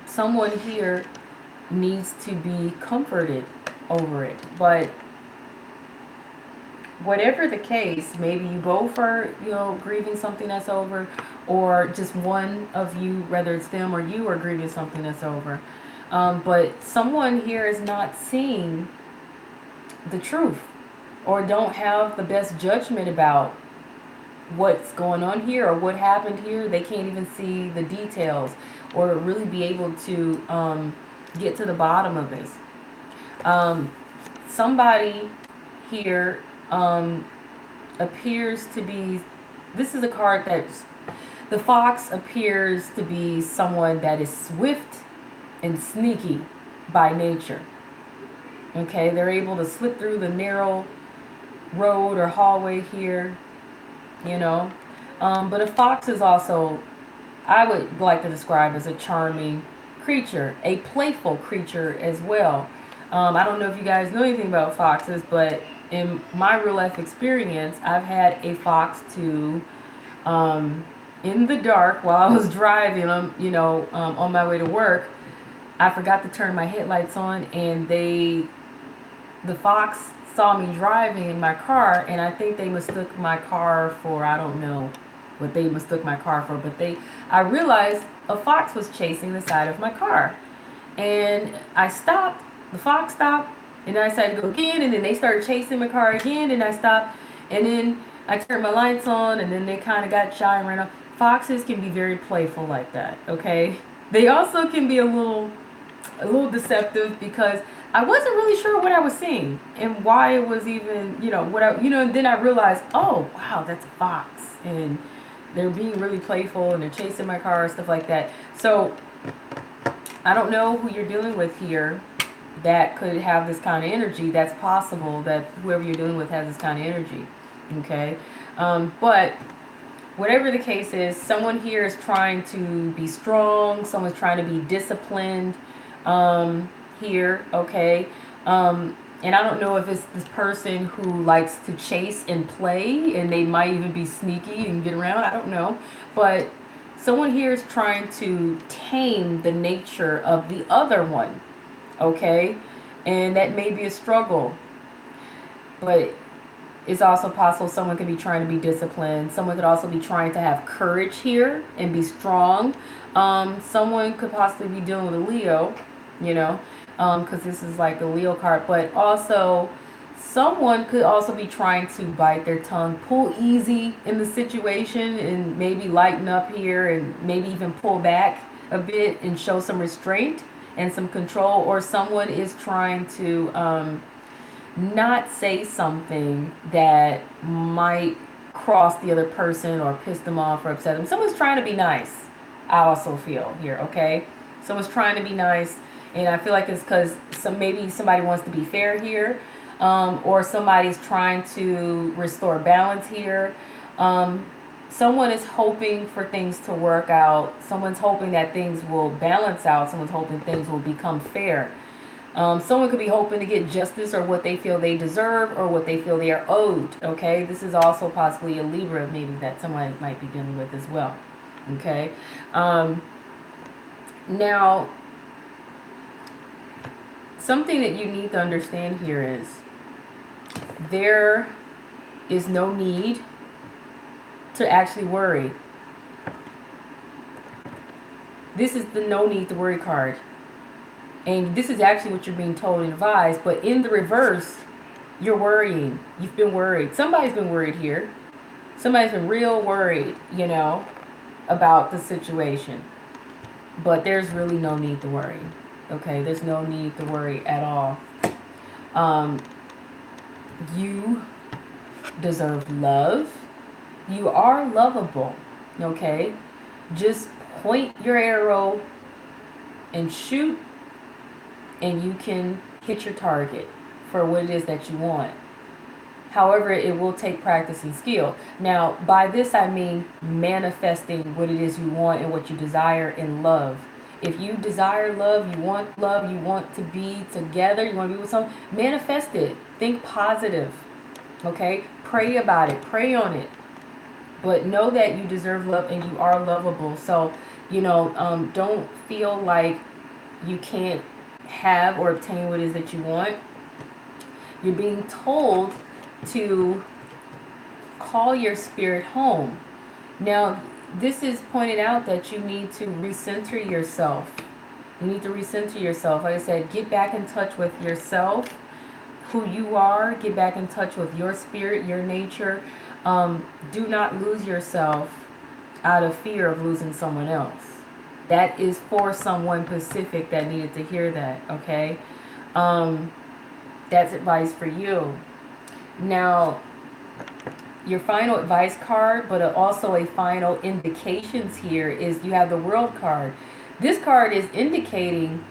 someone here needs to be comforted over it, but whatever the case, maybe you both are, you know, grieving something that's over, or just one of you, whether it's them or you, are grieving something that's over. But someone here is not seeing the truth, or don't have the best judgment about what's going on here or what happened here. They can't even see the details or really be able to get to the bottom of this. Somebody here appears to be, this is a card that's, the fox appears to be someone that is swift and sneaky by nature. Okay, they're able to slip through the narrow road or hallway here, you know. But a fox is also, I would like to describe as a charming creature, a playful creature as well. I don't know if you guys know anything about foxes, but in my real life experience, I've had a fox to, in the dark while I was driving, on my way to work, I forgot to turn my headlights on, and the fox saw me driving in my car, and I think they mistook my car for, I don't know what they mistook my car for, but I realized a fox was chasing the side of my car, and I stopped. The fox stopped, and then I decided to go again, and then they started chasing my car again, and I stopped, and then I turned my lights on, and then they kind of got shy and ran off. Foxes can be very playful like that, okay? They also can be a little deceptive, because I wasn't really sure what I was seeing and why it was even, and then I realized, oh, wow, that's a fox. And they're being really playful and they're chasing my car, stuff like that. So I don't know who you're dealing with here that could have this kind of energy. That's possible that whoever you're dealing with has this kind of energy. Okay. But whatever the case is, someone here is trying to be strong. Someone's trying to be disciplined here. Okay. And I don't know if it's this person who likes to chase and play, and they might even be sneaky and get around. I don't know. But someone here is trying to tame the nature of the other one. Okay. And that may be a struggle. But it's also possible someone could be trying to be disciplined. Someone could also be trying to have courage here and be strong. Someone could possibly be dealing with a Leo, because this is like a Leo card. But also, someone could also be trying to bite their tongue, pull easy in the situation, and maybe lighten up here and maybe even pull back a bit and show some restraint and some control. Or someone is trying to not say something that might cross the other person or piss them off or upset them. Someone's trying to be nice. I also feel here, okay? Someone's trying to be nice, and I feel like it's because maybe somebody wants to be fair here, or somebody's trying to restore balance here. Someone is hoping for things to work out. Someone's hoping that things will balance out. Someone's hoping things will become fair. Someone could be hoping to get justice or what they feel they deserve or what they feel they are owed. Okay, this is also possibly a Libra, maybe that someone might be dealing with as well. Okay, now something that you need to understand here is there is no need to actually worry. This is the no need to worry card. And this is actually what you're being told and advised. But in the reverse, you're worrying. You've been worried. Somebody's been worried here. Somebody's been real worried, about the situation. But there's really no need to worry. Okay? There's no need to worry at all. You deserve love. You are lovable. Okay? Just point your arrow and shoot, and you can hit your target for what it is that you want. However, it will take practice and skill. Now, by this I mean manifesting what it is you want and what you desire in love. If you desire love, you want to be together, you want to be with someone, manifest it. Think positive. Okay? Pray about it. Pray on it. But know that you deserve love and you are lovable. So, don't feel like you can't have or obtain what it is that you want. You're being told to call your spirit home. Now, this is pointed out that you need to recenter yourself. You need to recenter yourself. Like I said, get back in touch with yourself, who you are. Get back in touch with your spirit, your nature. Do not lose yourself out of fear of losing someone else. That is for someone specific that needed to hear that, okay? That's advice for you. Now, your final advice card, but also a final indications here is you have the World card. This card is indicating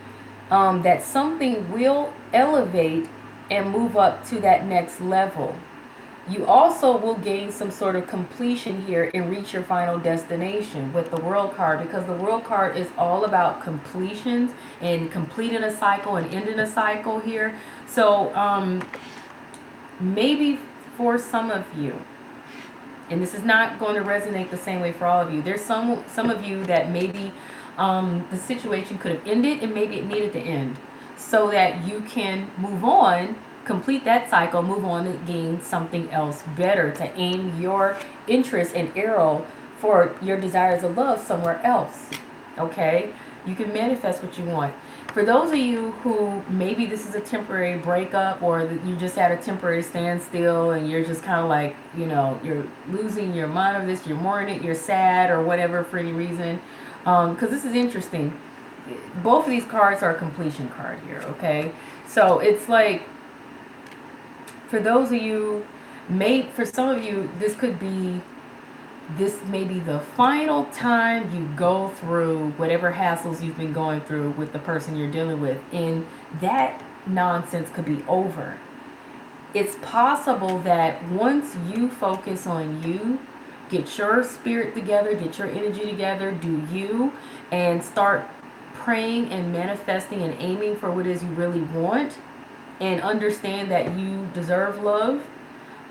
that something will elevate and move up to that next level. You also will gain some sort of completion here and reach your final destination with the World card, because the World card is all about completions and completing a cycle and ending a cycle here. So maybe for some of you, and this is not going to resonate the same way for all of you, there's some of you that maybe the situation could have ended and maybe it needed to end so that you can move on, complete that cycle, move on and gain something else better, to aim your interest and arrow for your desires of love somewhere else. Okay? You can manifest what you want. For those of you who maybe this is a temporary breakup, or you just had a temporary standstill and you're just kind of like, you're losing your mind of this, you're mourning it, you're sad or whatever for any reason. Because this is interesting. Both of these cards are a completion card here, okay? So it's like, for those of you, for some of you, this may be the final time you go through whatever hassles you've been going through with the person you're dealing with, and that nonsense could be over. It's possible that once you focus on you, get your spirit together, get your energy together, do you, and start praying and manifesting and aiming for what it is you really want, and understand that you deserve love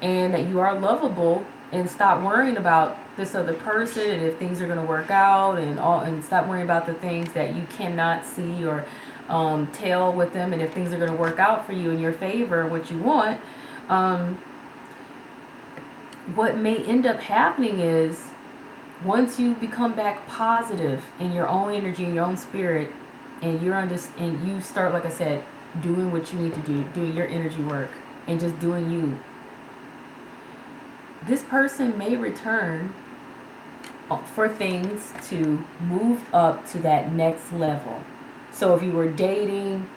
and that you are lovable, and stop worrying about this other person and if things are going to work out, and stop worrying about the things that you cannot see or tell with them, and if things are going to work out for you in your favor, what you want. What may end up happening is, once you become back positive in your own energy, in your own spirit, and and you start, like I said, doing what you need to do, doing your energy work, and just doing you, this person may return for things to move up to that next level. So if you were dating,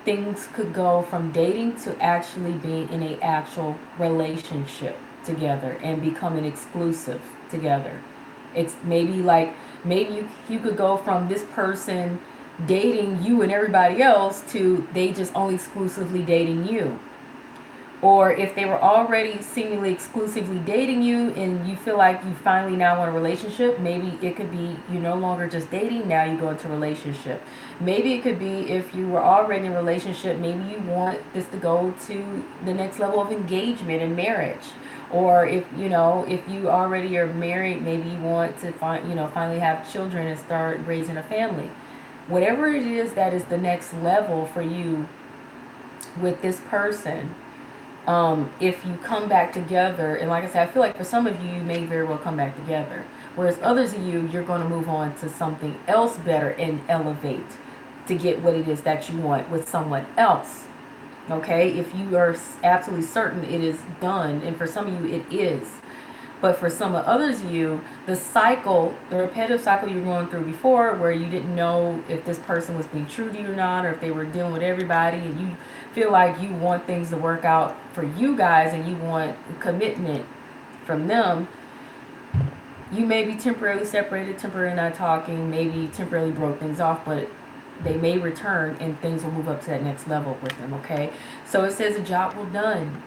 things could go from dating to actually being in an actual relationship together and becoming exclusive together. It's maybe you could go from this person dating you and everybody else to they just only exclusively dating you. Or if they were already seemingly exclusively dating you and you feel like you finally now want a relationship, maybe it could be you're no longer just dating, now you go into a relationship. Maybe it could be if you were already in a relationship, maybe you want this to go to the next level of engagement and marriage. Or if you already are married, maybe you want to finally have children and start raising a family. Whatever it is that is the next level for you with this person, if you come back together, and like I said, I feel like for some of you, you may very well come back together. Whereas others of you, you're going to move on to something else better and elevate to get what it is that you want with someone else. Okay? If you are absolutely certain it is done, and for some of you, it is. But for some of others of you, the repetitive cycle you were going through before, where you didn't know if this person was being true to you or not, or if they were dealing with everybody, and you feel like you want things to work out for you guys and you want commitment from them, you may be temporarily separated, temporarily not talking, maybe temporarily broke things off, but they may return and things will move up to that next level with them, okay? So it says a job well done.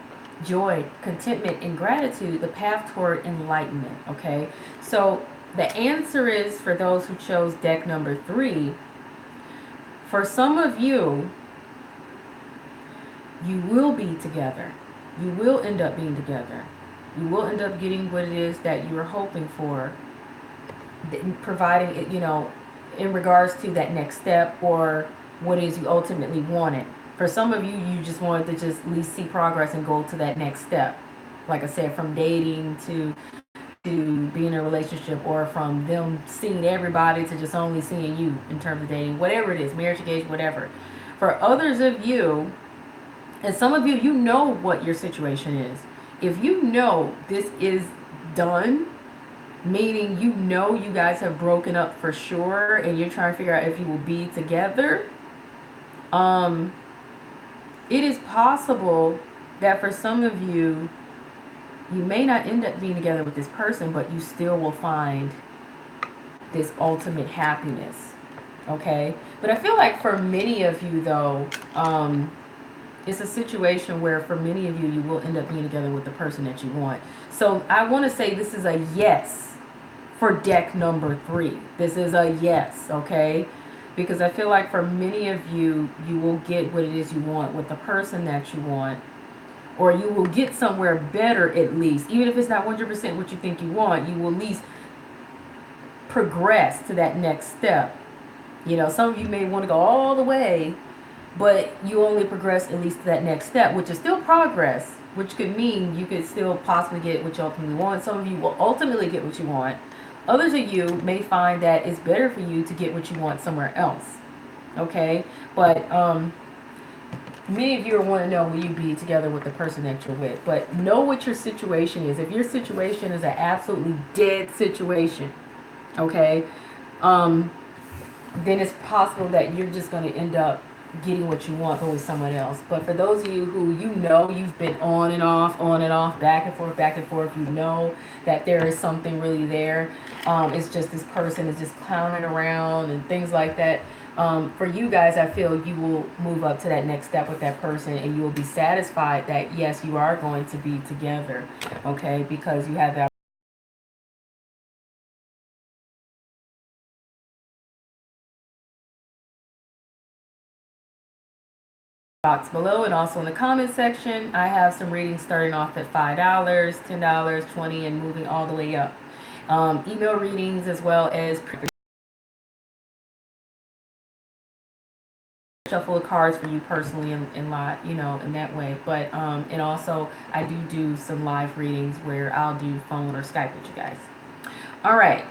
Joy, contentment, and gratitude, the path toward enlightenment, okay? So the answer is, for those who chose deck number 3, for some of you, you will be together. You will end up being together. You will end up getting what it is that you were hoping for, providing it, in regards to that next step or what it is you ultimately wanted. For some of you, you just wanted to just at least see progress and go to that next step. Like I said, from dating to being in a relationship, or from them seeing everybody to just only seeing you in terms of dating, whatever it is, marriage, engagement, whatever. For others of you, and some of you, you know what your situation is. If you know this is done, meaning you guys have broken up for sure and you're trying to figure out if you will be together, it is possible that for some of you, you may not end up being together with this person, but you still will find this ultimate happiness, okay? But I feel like for many of you, though, it's a situation where for many of you, you will end up being together with the person that you want. So I want to say this is a yes for deck number 3. This is a yes, okay? Because I feel like for many of you, you will get what it is you want with the person that you want. Or you will get somewhere better at least. Even if it's not 100% what you think you want, you will at least progress to that next step. Some of you may want to go all the way, but you only progress at least to that next step, which is still progress, which could mean you could still possibly get what you ultimately want. Some of you will ultimately get what you want. Others of you may find that it's better for you to get what you want somewhere else, okay? But many of you want to know, will you be together with the person that you're with? But know what your situation is. If your situation is an absolutely dead situation, okay, then it's possible that you're just going to end up getting what you want, but with someone else. But for those of you who you know you've been on and off, back and forth, you know that there is something really there. It's just this person is just clowning around and things like that. For you guys, I feel you will move up to that next step with that person, and you will be satisfied that yes, you are going to be together, okay, because you have that box below, and also in the comment section I have some readings starting off at $5, $10, 20, and moving all the way up. Email readings as well as shuffle of cards for you personally in lot, you know, in that way. But and also I do some live readings where I'll do phone or Skype with you guys. All right,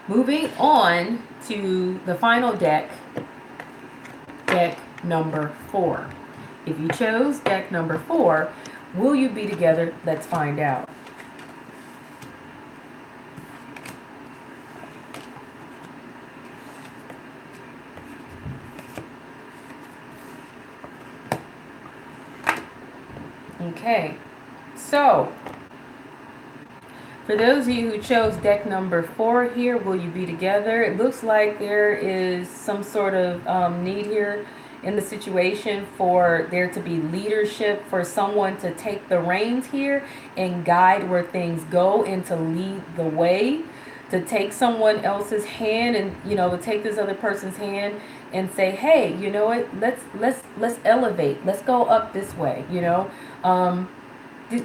moving on to the final deck number 4. If you chose deck number 4, will you be together? Let's find out. Okay, so for those of you who chose deck number 4 here, will you be together? It looks like there is some sort of need here in the situation for there to be leadership, for someone to take the reins here and guide where things go and to lead the way, to take someone else's hand and, you know, to take this other person's hand and say, hey, you know what, let's elevate, let's go up this way, you know,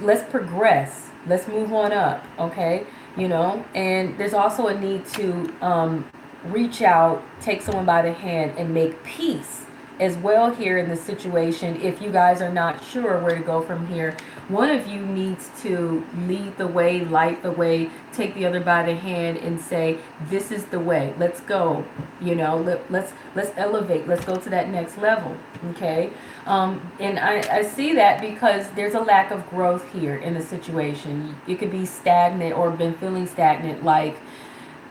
let's progress, let's move on up, okay, you know. And there's also a need to reach out, take someone by the hand and make peace as well here in this situation. If you guys are not sure where to go from here, one of you needs to lead the way, light the way, take the other by the hand and say, this is the way, let's go, you know, let's elevate, let's go to that next level, okay. And I see that because there's a lack of growth here in the situation. You could be stagnant or been feeling stagnant, like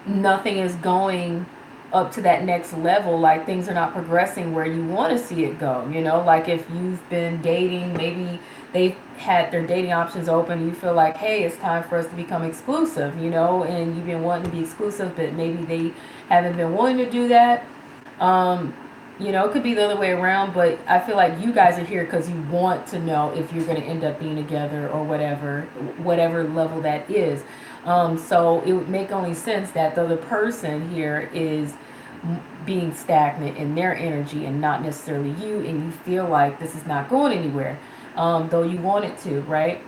nothing is going up to that next level, like things are not progressing where you want to see it go, you know. Like if you've been dating, maybe they've had their dating options open, you feel like, hey, it's time for us to become exclusive, you know, and you've been wanting to be exclusive, but maybe they haven't been willing to do that. You know, it could be the other way around, but I feel like you guys are here because you want to know if you're going to end up being together or whatever level that is. So it would make only sense that the other person here is being stagnant in their energy and not necessarily you, and you feel like this is not going anywhere, though you want it to, right?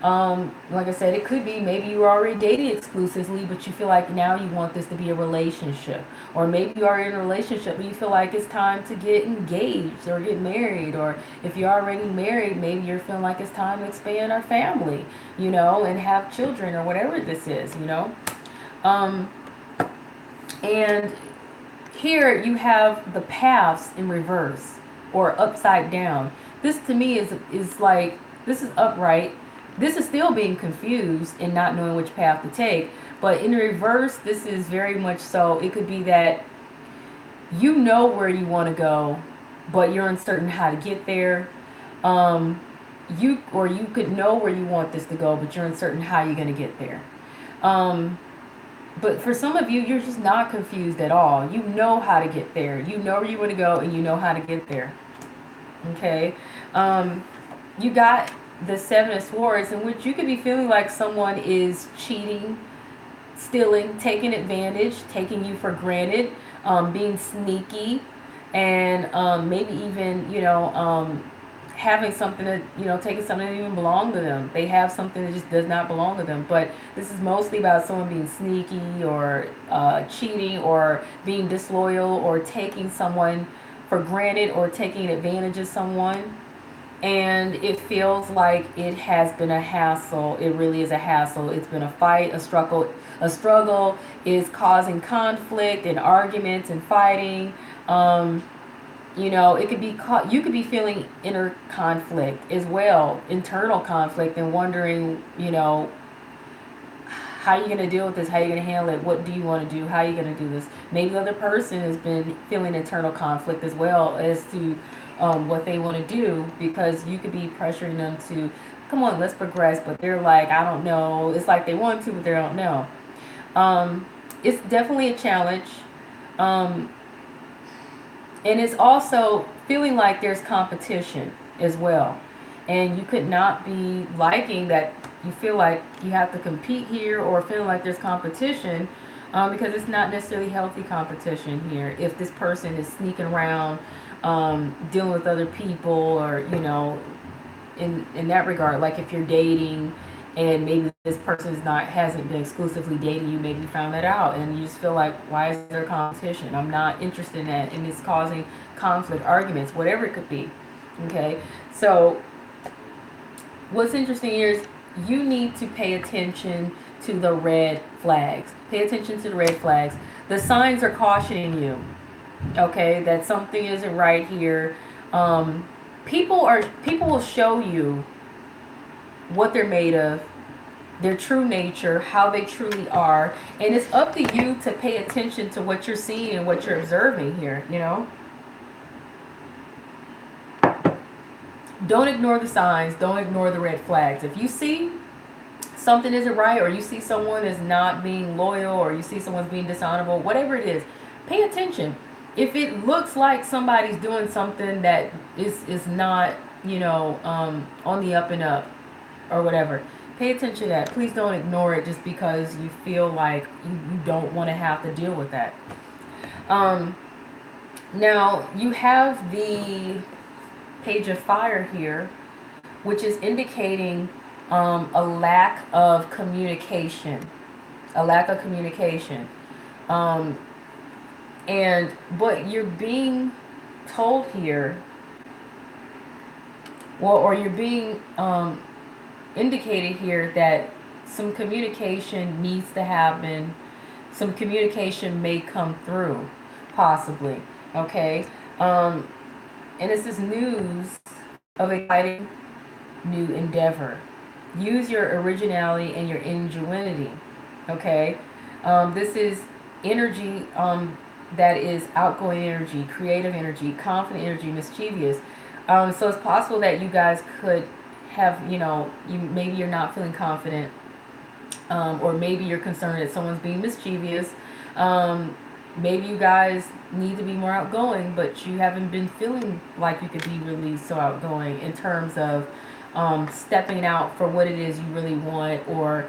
Like I said, it could be maybe you were already dating exclusively, but you feel like now you want this to be a relationship. Or maybe you are in a relationship, but you feel like it's time to get engaged or get married. Or if you're already married, maybe you're feeling like it's time to expand our family, you know, and have children or whatever this is, you know. And here you have the paths in reverse or upside down. This to me is like, this is upright. This is still being confused and not knowing which path to take. But in reverse, this is very much so. It could be that you know where you want to go, but you're uncertain how to get there. You could know where you want this to go, but you're uncertain how you're going to get there. But for some of you, you're just not confused at all. You know how to get there. You know where you want to go, and you know how to get there. Okay? You got the Seven of Swords, in which you could be feeling like someone is cheating, stealing, taking advantage, taking you for granted, being sneaky, and maybe even, you know, having something that, you know, taking something that doesn't even belong to them. They have something that just does not belong to them. But this is mostly about someone being sneaky or cheating or being disloyal or taking someone for granted or taking advantage of someone. And it feels like it has been a hassle. It really is a hassle. It's been a fight, a struggle. A struggle is causing conflict and arguments and fighting. You know, it could be you could be feeling inner conflict as well, internal conflict, and wondering, you know, how are you going to deal with this? How are you going to handle it? What do you want to do? How are you going to do this? Maybe the other person has been feeling internal conflict as well as to what they want to do, because you could be pressuring them to, come on, let's progress. But they're like, I don't know. It's like they want to, but they don't know. It's definitely a challenge. Um, and it's also feeling like there's competition as well. And you could not be liking that you feel like you have to compete here, or feeling like there's competition, because it's not necessarily healthy competition here. If this person is sneaking around, dealing with other people, or, in that regard, like if you're dating and maybe this person hasn't been exclusively dating you, maybe you found that out and you just feel like, why is there competition? I'm not interested in that, and it's causing conflict, arguments, whatever it could be. Okay, so what's interesting here is you need to pay attention to the red flags. Pay attention to the red flags. The signs are cautioning you, okay, that something isn't right here. People will show you what they're made of, their true nature, how they truly are, and it's up to you to pay attention to what you're seeing and what you're observing here. Don't ignore the signs. Don't ignore the red flags. If you see something isn't right, or you see someone is not being loyal, or you see someone's being dishonorable, whatever it is, pay attention. If it looks like somebody's doing something that is not, on the up and up, or whatever, pay attention to that. Please don't ignore it just because you feel like you don't want to have to deal with that. Now, you have the Page of Fire here, which is indicating a lack of communication. A lack of communication. But you're being told here, or you're being indicated here that some communication needs to happen. Some communication may come through, possibly. Okay? And it's this news of exciting new endeavor. Use your originality and your ingenuity. Okay? This is energy that is outgoing energy, creative energy, confident energy, mischievous. So it's possible that you guys could have, maybe you're not feeling confident, or maybe you're concerned that someone's being mischievous. Maybe you guys need to be more outgoing, but you haven't been feeling like you could be really so outgoing in terms of stepping out for what it is you really want, or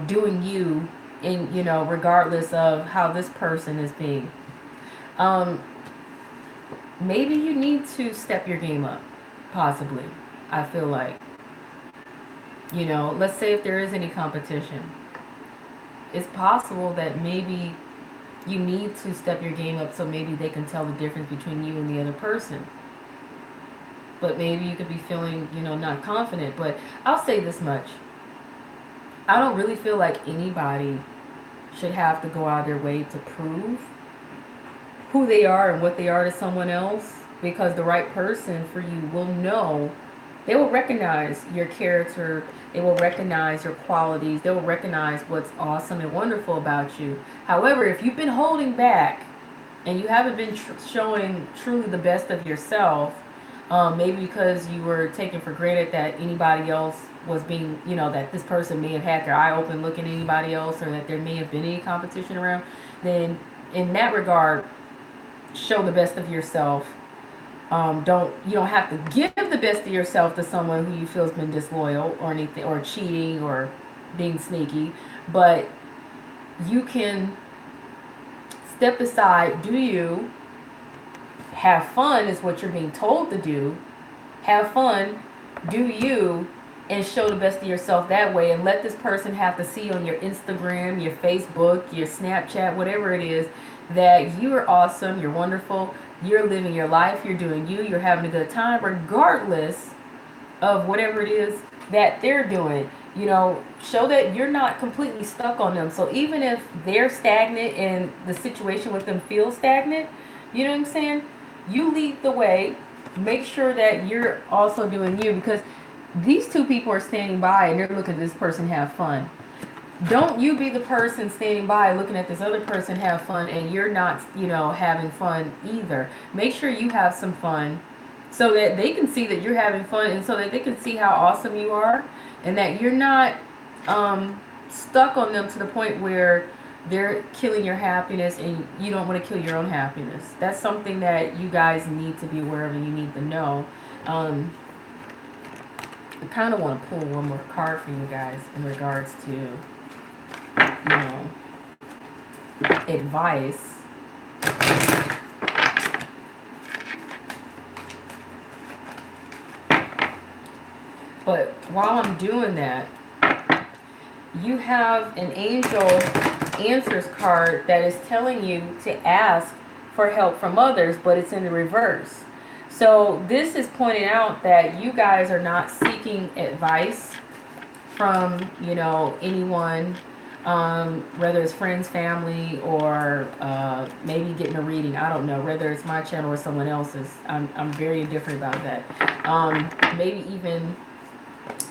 doing you in, regardless of how this person is being. Maybe you need to step your game up, possibly. I feel like, let's say if there is any competition, it's possible that maybe you need to step your game up so maybe they can tell the difference between you and the other person. But maybe you could be feeling, not confident. But I'll say this much. I don't really feel like anybody should have to go out of their way to prove who they are and what they are to someone else, because the right person for you will know. They will recognize your character. They will recognize your qualities. They will recognize what's awesome and wonderful about you. However, if you've been holding back and you haven't been showing truly the best of yourself, maybe because you were taking for granted that anybody else was being, that this person may have had their eye open looking at anybody else, or that there may have been any competition around, then in that regard, show the best of yourself. You don't have to give the best of yourself to someone who you feel has been disloyal or anything, or cheating or being sneaky, but you can step aside. Do you have fun is what you're being told to do. Have fun, do you, and show the best of yourself that way, and let this person have to see on your Instagram, your Facebook, your Snapchat, whatever it is, that you are awesome, you're wonderful, you're living your life, you're doing you, you're having a good time, regardless of whatever it is that they're doing. Show that you're not completely stuck on them. So even if they're stagnant and the situation with them feels stagnant, you know what I'm saying? You lead the way. Make sure that you're also doing you, because these two people are standing by and they're looking at this person have fun. don't you be the person standing by looking at this other person have fun and you're not, you know, having fun either. Make sure you have some fun so that they can see that you're having fun, and so that they can see how awesome you are, and that you're not stuck on them to the point where they're killing your happiness and you don't want to kill your own happiness. That's something that you guys need to be aware of and you need to know. I kind of want to pull one more card for you guys in regards to, you know, advice. But while I'm doing that, you have an angel answers card that is telling you to ask for help from others, but it's in the reverse. So this is pointing out that you guys are not seeking advice from, you know, anyone, whether it's friends, family, or maybe getting a reading. I don't know, whether it's my channel or someone else's. I'm very indifferent about that. Maybe even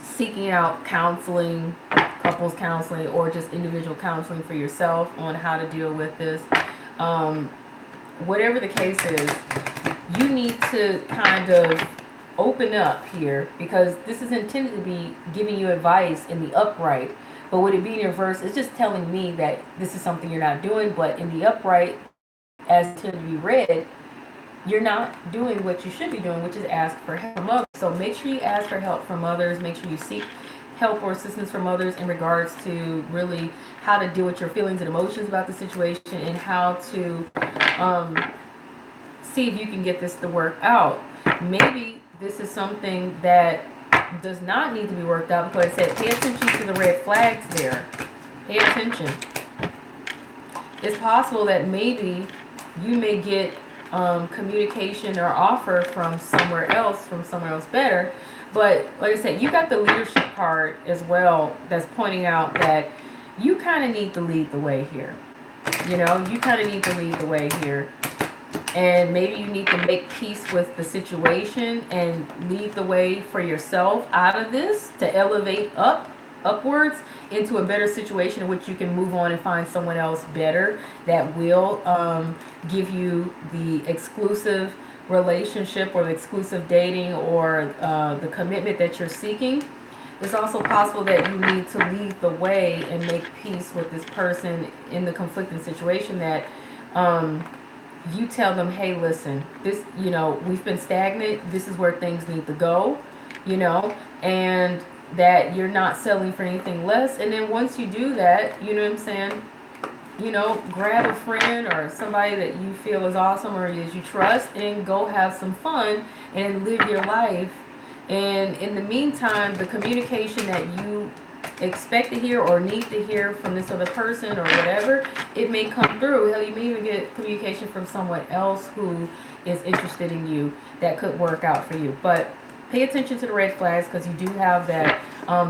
seeking out counseling, couples counseling, or just individual counseling for yourself on how to deal with this. Whatever the case is, you need to kind of open up here, because this is intended to be giving you advice in the upright. But with it being in reverse, it's just telling me that this is something you're not doing. But in the upright, as intended to be read, you're not doing what you should be doing, which is ask for help from others. So make sure you ask for help from others. Make sure you seek help or assistance from others in regards to really how to deal with your feelings and emotions about the situation, and how to see if you can get this to work out. Maybe this is something that does not need to be worked out, because I said pay attention to the red flags there. Pay attention. It's possible that maybe you may get communication or offer from somewhere else better. But like I said, you got the leadership card as well, that's pointing out that you kind of need to lead the way here. You know, you kind of need to lead the way here. And maybe you need to make peace with the situation and lead the way for yourself out of this, to elevate upwards into a better situation in which you can move on and find someone else better that will give you the exclusive relationship or the exclusive dating or the commitment that you're seeking. It's also possible that you need to lead the way and make peace with this person in the conflicting situation, that you tell them, hey, listen, this, you know, we've been stagnant. This is where things need to go, you know, and that you're not settling for anything less. And then once you do that, you know what I'm saying, you know, grab a friend or somebody that you feel is awesome or is you trust, and go have some fun and live your life. And in the meantime, the communication that you expect to hear or need to hear from this other person or whatever, it may come through. Hell, you may even get communication from someone else who is interested in you that could work out for you. But pay attention to the red flags, because you do have that.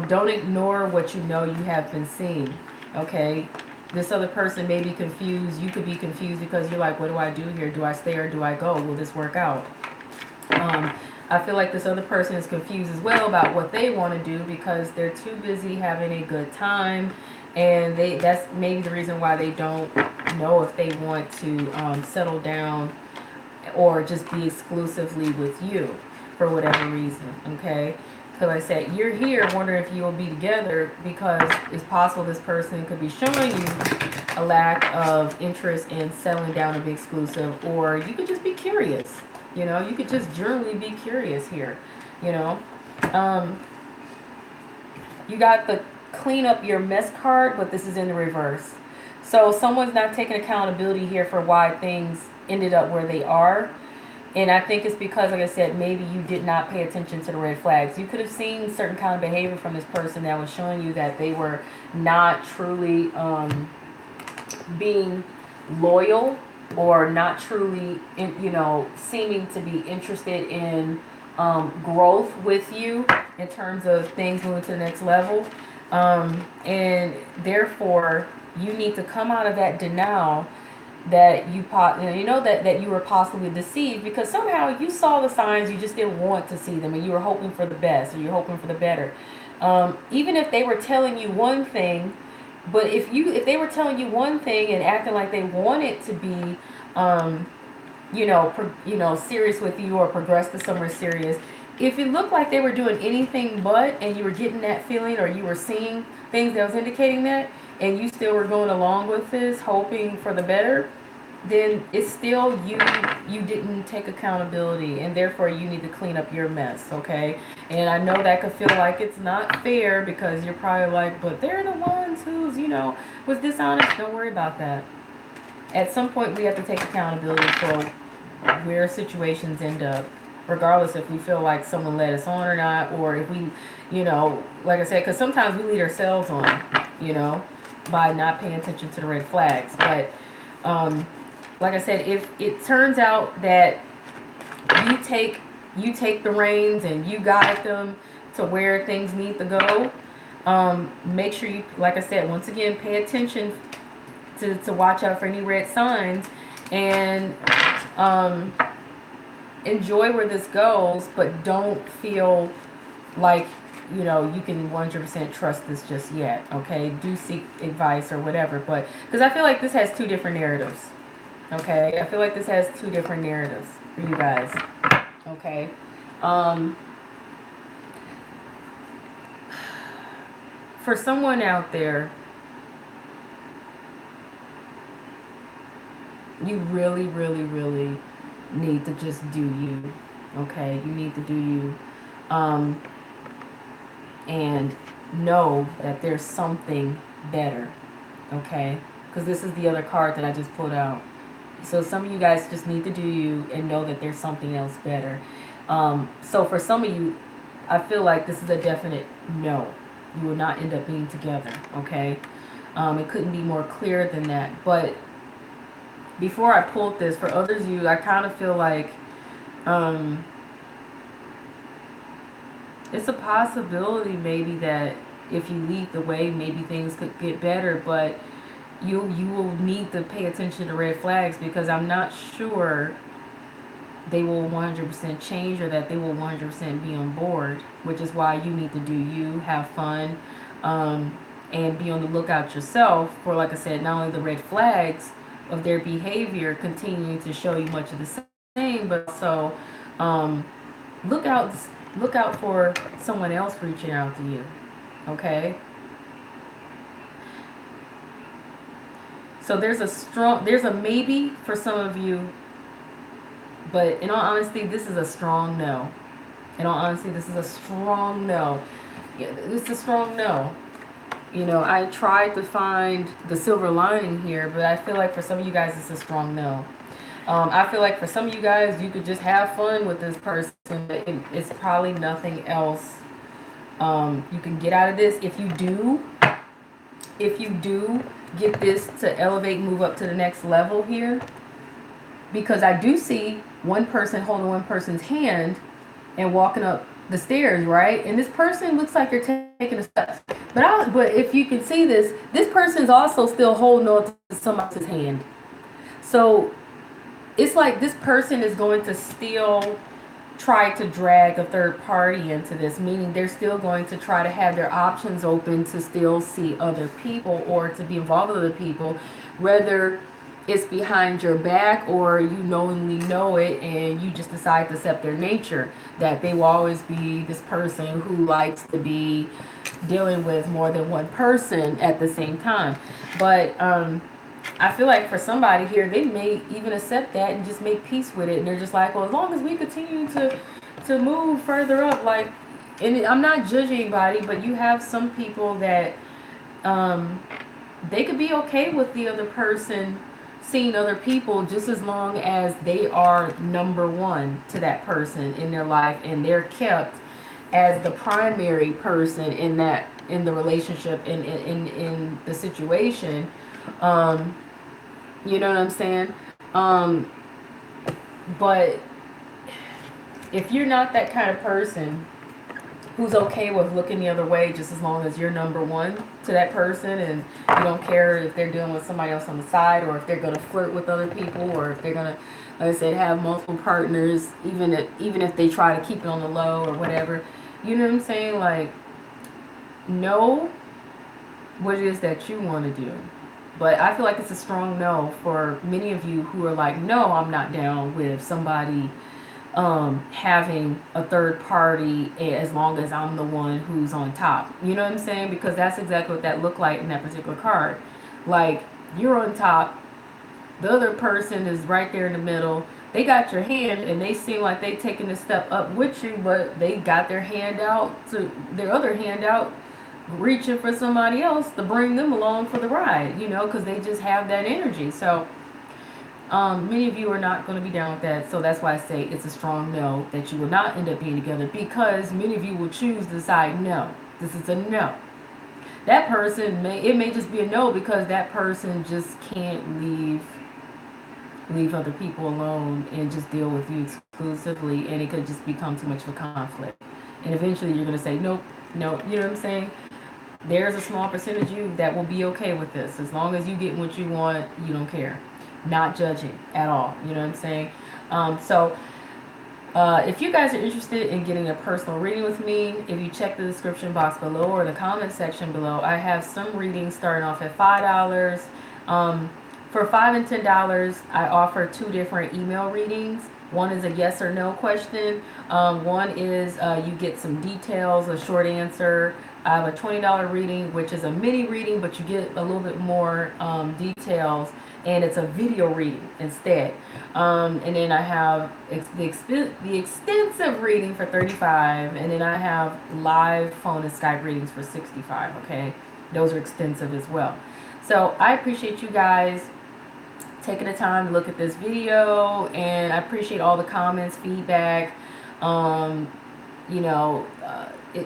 Don't ignore what you know you have been seeing. Okay, this other person may be confused. You could be confused because you're like, what do I do here? Do I stay or do I go? Will this work out? I feel like this other person is confused as well about what they want to do, because they're too busy having a good time, and that's maybe the reason why they don't know if they want to settle down or just be exclusively with you for whatever reason. Okay, because I said you're here wondering if you'll be together, because it's possible this person could be showing you a lack of interest in settling down and be exclusive, or you could just be curious. You know, you could just generally be curious here, you know. You got the clean up your mess card, but this is in the reverse. So someone's not taking accountability here for why things ended up where they are. And I think it's because, like I said, maybe you did not pay attention to the red flags. You could have seen certain kind of behavior from this person that was showing you that they were not truly being loyal, or not truly, you know, seeming to be interested in growth with you in terms of things moving to the next level. And therefore, you need to come out of that denial that you know that you were possibly deceived, because somehow you saw the signs, you just didn't want to see them, and you were hoping for the best, or you're hoping for the better. Even if they were telling you one thing, But if they were telling you one thing and acting like they wanted to be, serious with you or progress to somewhere serious, if it looked like they were doing anything but, and you were getting that feeling or you were seeing things that was indicating that, and you still were going along with this, hoping for the better, then it's still you didn't take accountability, and therefore you need to clean up your mess, okay? And I know that could feel like it's not fair because you're probably like, but they're the ones who's, was dishonest. Don't worry about that. At some point we have to take accountability for where situations end up, regardless if we feel like someone led us on or not, or if we, like I said, because sometimes we lead ourselves on, by not paying attention to the red flags. But like I said, if it turns out that you take the reins and you guide them to where things need to go, make sure you, like I said, once again, pay attention to watch out for any red signs, and enjoy where this goes, but don't feel like you can 100% trust this just yet. Okay, do seek advice or whatever, but because I feel like this has two different narratives. Okay, I feel like this has two different narratives for you guys. Okay, for someone out there, you really, really, really need to just do you. Okay, you need to do you, and know that there's something better. Okay, because this is the other card that I just pulled out. So some of you guys just need to do you and know that there's something else better. So for some of you, I feel like this is a definite no. You will not end up being together. Okay, it couldn't be more clear than that. But before I pulled this, for others of you, I kind of feel like it's a possibility maybe that if you lead the way, maybe things could get better, but you will need to pay attention to red flags, because I'm not sure they will 100% change or that they will 100% be on board, which is why you need to do you, have fun, and be on the lookout yourself for, like I said, not only the red flags of their behavior continuing to show you much of the same, but also look out for someone else reaching out to you. Okay, so there's a maybe for some of you, but in all honesty, this is a strong no. In all honesty, this is a strong no. It's a strong no. I tried to find the silver lining here, but I feel like for some of you guys, it's a strong no. I feel like for some of you guys, you could just have fun with this person, but it's probably nothing else you can get out of this. If you do get this to elevate, move up to the next level here, because I do see one person holding one person's hand and walking up the stairs, right? And this person looks like they're taking a step. But if you can see this person's also still holding on to somebody's hand. So it's like this person is going to still try to drag a third party into this, meaning they're still going to try to have their options open to still see other people or to be involved with other people, whether it's behind your back or you knowingly know it and you just decide to accept their nature, that they will always be this person who likes to be dealing with more than one person at the same time. But I feel like for somebody here, they may even accept that and just make peace with it, and they're just like, well, as long as we continue to move further up, like, and I'm not judging anybody, but you have some people that they could be okay with the other person seeing other people just as long as they are number one to that person in their life and they're kept as the primary person in the relationship, in the situation. You know what I'm saying? But if you're not that kind of person who's okay with looking the other way just as long as you're number one to that person, and you don't care if they're dealing with somebody else on the side, or if they're going to flirt with other people, or if they're going to, like I said, have multiple partners, even if they try to keep it on the low or whatever, you know what I'm saying? Like, no, what it is that you want to do. But I feel like it's a strong no for many of you who are like, no, I'm not down with somebody having a third party as long as I'm the one who's on top. You know what I'm saying? Because that's exactly what that looked like in that particular card. Like, you're on top, the other person is right there in the middle. They got your hand and they seem like they taking a step up with you, but they got their hand out to their other hand out, reaching for somebody else to bring them along for the ride, you know, because they just have that energy. So many of you are not going to be down with that. So that's why I say it's a strong no, that you will not end up being together, because many of you will choose to decide, no, this is a no. That person it may just be a no because that person just can't leave other people alone and just deal with you exclusively, and it could just become too much of a conflict. And eventually you're going to say, nope, no, you know what I'm saying? There's a small percentage of you that will be okay with this. As long as you get what you want, you don't care. Not judging at all. You know what I'm saying? If you guys are interested in getting a personal reading with me, if you check the description box below or the comment section below, I have some readings starting off at $5. For $5 and $10, I offer 2 different email readings. One is a yes or no question. One is you get some details, a short answer. I have a $20 reading, which is a mini reading, but you get a little bit more details, and it's a video reading instead. And then I have the extensive reading for $35, and then I have live phone and Skype readings for $65. Okay, those are extensive as well. So I appreciate you guys taking the time to look at this video, and I appreciate all the comments, feedback. You know,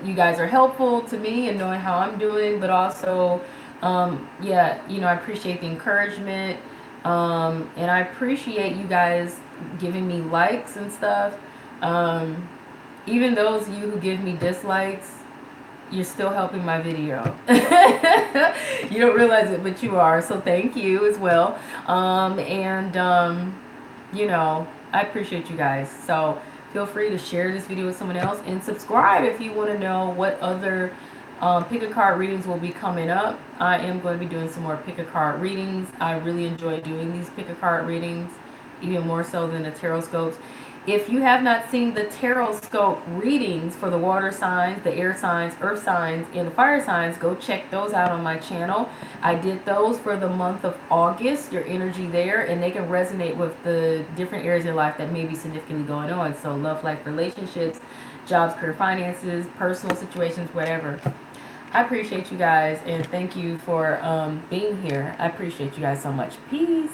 you guys are helpful to me in knowing how I'm doing, but also, yeah, you know, I appreciate the encouragement, and I appreciate you guys giving me likes and stuff. Even those of you who give me dislikes, you're still helping my video. You don't realize it, but you are. So thank you as well. You know, I appreciate you guys. So feel free to share this video with someone else, and subscribe if you want to know what other pick a card readings will be coming up. I am going to be doing some more pick a card readings. I really enjoy doing these pick a card readings, even more so than the tarot scopes. If you have not seen the tarot scope readings for the water signs, the air signs, earth signs, and the fire signs, go check those out on my channel. I did those for the month of August, your energy there, and they can resonate with the different areas of your life that may be significantly going on. So love, life, relationships, jobs, career, finances, personal situations, whatever. I appreciate you guys, and thank you for being here. I appreciate you guys so much. Peace.